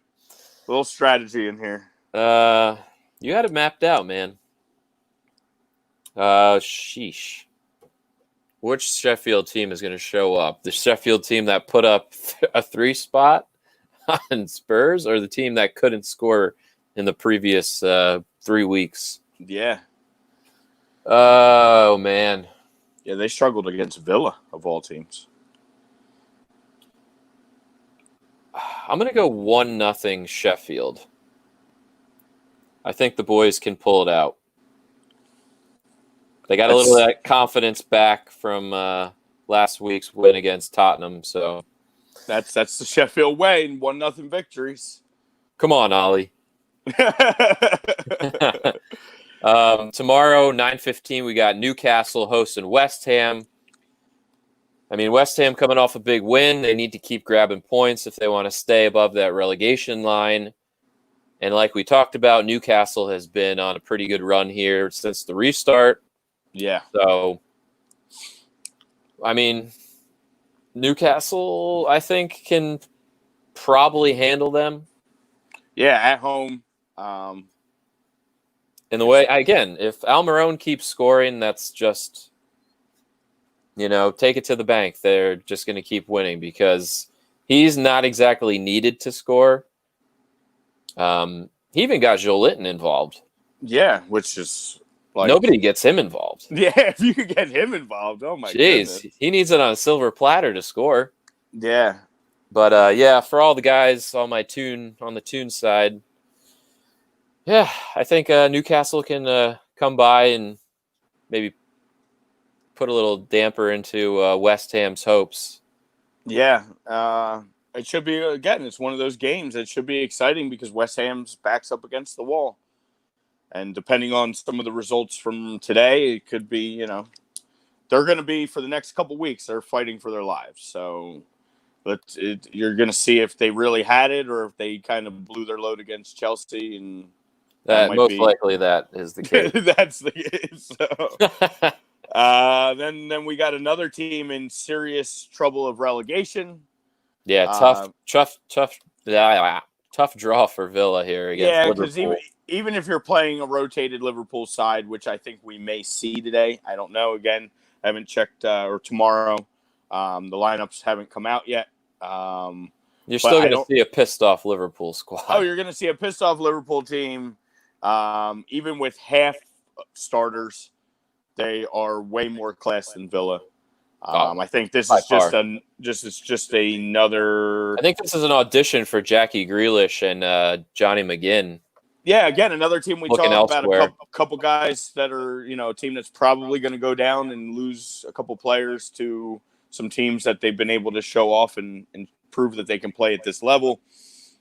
little strategy in here. You had it mapped out, man. Sheesh. Which Sheffield team is going to show up? The Sheffield team that put up a 3 spot on Spurs, or the team that couldn't score in the previous 3 weeks? Yeah. Oh, man. Yeah, they struggled against Villa, of all teams. I'm going to go 1-0 Sheffield. I think the boys can pull it out. They got a little of that confidence back from last week's win against Tottenham. So that's the Sheffield way, and 1-0 victories. Come on, Ollie. Tomorrow, 9:15, we got Newcastle hosting West Ham. I mean, West Ham coming off a big win. They need to keep grabbing points if they want to stay above that relegation line. And like we talked about, Newcastle has been on a pretty good run here since the restart. Yeah. So, I mean, Newcastle, I think, can probably handle them. Yeah, at home. In the way, again, if Almiron keeps scoring, that's just, take it to the bank. They're just going to keep winning because he's not exactly needed to score. He even got Joelinton involved. Yeah, which is nobody gets him involved. Yeah, if you could get him involved, oh my goodness. He needs it on a silver platter to score. Yeah. But for all the guys on the tune side, yeah, I think Newcastle can come by and maybe put a little damper into West Ham's hopes. Yeah, it should be, again, it's one of those games that should be exciting because West Ham's backs up against the wall. And depending on some of the results from today, it could be, they're going to be, for the next couple weeks, they're fighting for their lives. So you're going to see if they really had it or if they kind of blew their load against Chelsea. And most likely that is the case. That's the case. So. Then we got another team in serious trouble of relegation. Yeah, tough draw for Villa here against because Liverpool. even if you're playing a rotated Liverpool side, which I think we may see today, I don't know. Again, I haven't checked, or tomorrow. The lineups haven't come out yet. You're still going to see a pissed off Liverpool squad. Oh, you're going to see a pissed off Liverpool team. Even with half starters, they are way more class than Villa. I think this is just another. I think this is an audition for Jackie Grealish and Johnny McGinn. Yeah, again, another team we talk about, a couple guys that are, a team that's probably going to go down and lose a couple players to some teams that they've been able to show off and prove that they can play at this level.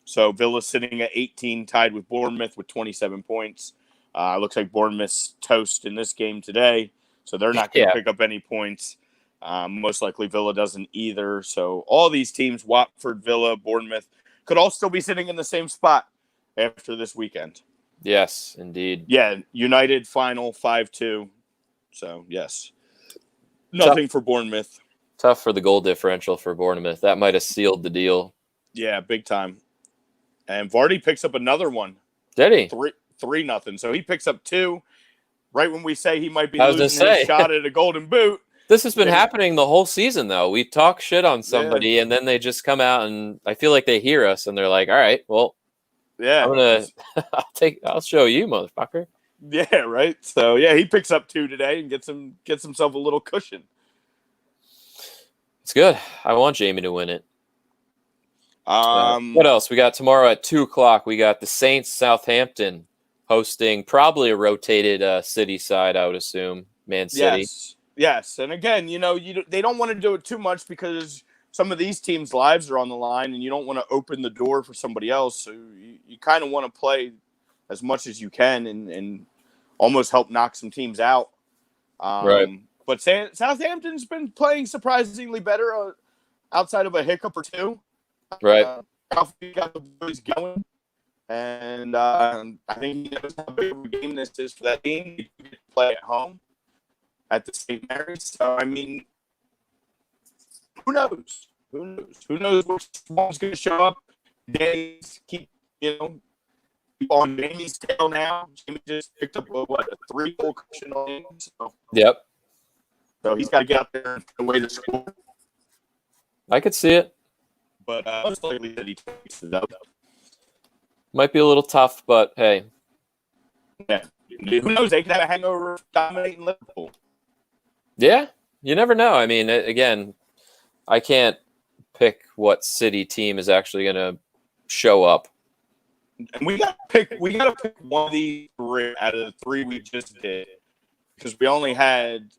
So Villa's sitting at 18, tied with Bournemouth with 27 points. Looks like Bournemouth's toast in this game today, so they're not going to pick up any points. Most likely Villa doesn't either. So all these teams, Watford, Villa, Bournemouth, could all still be sitting in the same spot after this weekend. Yes, indeed. Yeah, United final 5-2. So, yes. Nothing for Bournemouth. Tough for the goal differential for Bournemouth. That might have sealed the deal. Yeah, big time. And Vardy picks up another one. Did he? 3-0. So he picks up 2 right when we say he might be losing his shot at a golden boot. This has been happening the whole season, though. We talk shit on somebody, and then they just come out, and I feel like they hear us, and they're like, all right, well, I'll show you, motherfucker. Yeah, right. So, yeah, he picks up 2 today and gets himself a little cushion. It's good. I want Jamie to win it. What else? We got tomorrow at 2:00. We got the Saints Southampton hosting probably a rotated City side, I would assume. Man City. Yes. And again, they don't want to do it too much because some of these teams' lives are on the line, and you don't want to open the door for somebody else. So you kind of want to play as much as you can and almost help knock some teams out. Right. But Southampton's been playing surprisingly better outside of a hiccup or two. Right. Alfie got the boys going, and I think he knows how big of a game this is for that team. You get to play at home at the St. Mary's. So, I mean, who knows? Who knows which one's going to show up? Days keep on Jamie's tail now. Jamie just picked up a 3-goal cushion on him. Yep. So he's got to get out there and find a way to score. I could see it. But most likely that he takes it up. Might be a little tough, but hey. Yeah. Who knows? They could have a hangover dominating Liverpool. Yeah. You never know. I mean, again, I can't pick what City team is actually going to show up. And we got to pick one of these 3 out of the 3 we just did. Because we only had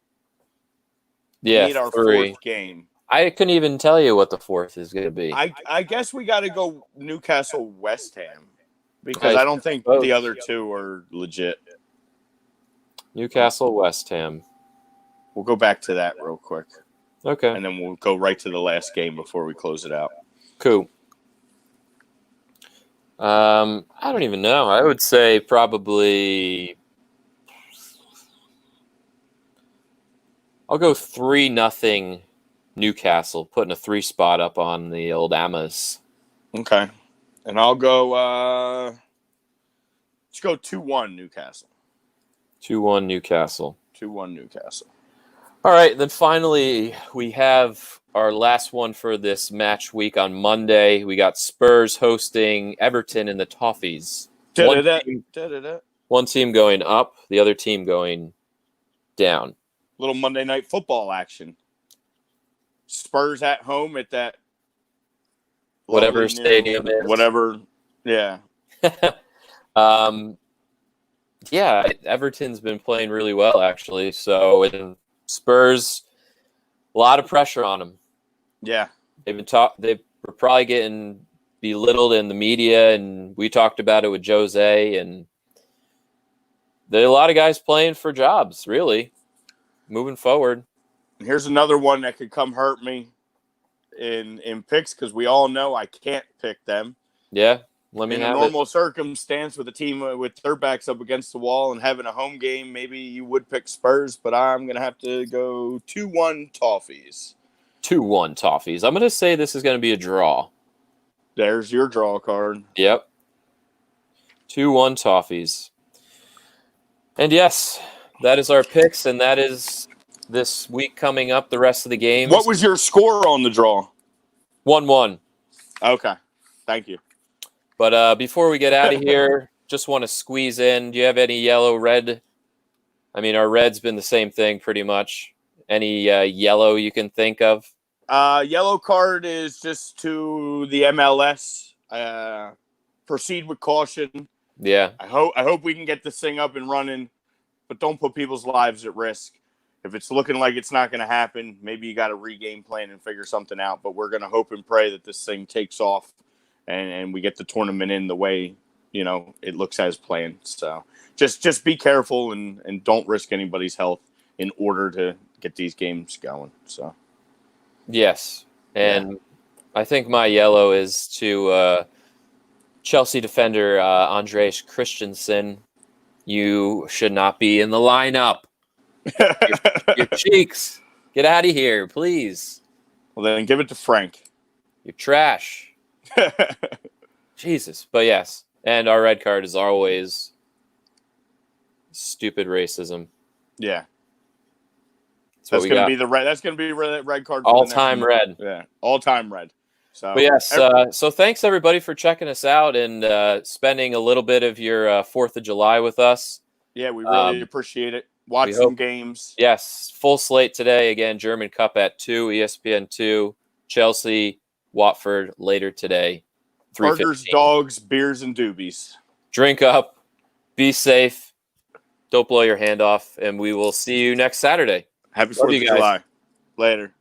our 4th game. I couldn't even tell you what the 4th is going to be. I guess we got to go Newcastle West Ham because I don't think the other 2 are legit. Newcastle West Ham. We'll go back to that real quick. Okay. And then we'll go right to the last game before we close it out. Cool. I don't even know. I would say probably I'll go 3-0 Newcastle, putting a 3 spot up on the old Amas. Okay. And I'll go let's go 2-1 Newcastle. 2-1 Newcastle. 2-1 Newcastle. All right, then finally we have our last one for this match week on Monday. We got Spurs hosting Everton in the Toffees. One team going up, the other team going down. Little Monday night football action. Spurs at home at that whatever stadium is. Whatever, yeah. Yeah, Everton's been playing really well, actually. So, and Spurs, a lot of pressure on them. Yeah. They were probably getting belittled in the media, and we talked about it with Jose, and there are a lot of guys playing for jobs, really, moving forward. Here's another one that could come hurt me in picks because we all know I can't pick them. Yeah, let me in have a normal circumstance with a team with their backs up against the wall and having a home game, maybe you would pick Spurs, but I'm going to have to go 2-1 Toffees. 2-1 Toffees. I'm going to say this is going to be a draw. There's your draw card. Yep. 2-1 Toffees. And yes, that is our picks, and that is this week coming up, the rest of the games. What was your score on the draw? 1-1. Okay. Thank you. But before we get out of here, just want to squeeze in. Do you have any yellow, red? I mean, our red's been the same thing pretty much. Any yellow you can think of? Yellow card is just to the MLS. Proceed with caution. Yeah. I hope we can get this thing up and running, but don't put people's lives at risk. If it's looking like it's not going to happen, maybe you got to regame plan and figure something out. But we're going to hope and pray that this thing takes off and we get the tournament in the way, it looks as planned. So just be careful and don't risk anybody's health in order to get these games going. So, yes. And I think my yellow is to Chelsea defender Andreas Christensen. You should not be in the lineup. Your cheeks. Get out of here, please. Well, then give it to Frank. You're trash. Jesus. But yes. And our red card is always stupid racism. Yeah. That's going to be the red. That's going to be red card. All-time red. Yeah. All-time red. So, but yes, so thanks everybody for checking us out and spending a little bit of your 4th of July with us. Yeah, we really appreciate it. Watch some games. Yes, full slate today. Again, German Cup at 2, ESPN 2, Chelsea, Watford later today. Burgers, dogs, beers, and doobies. Drink up, be safe, don't blow your hand off, and we will see you next Saturday. Happy 4th of July. Later.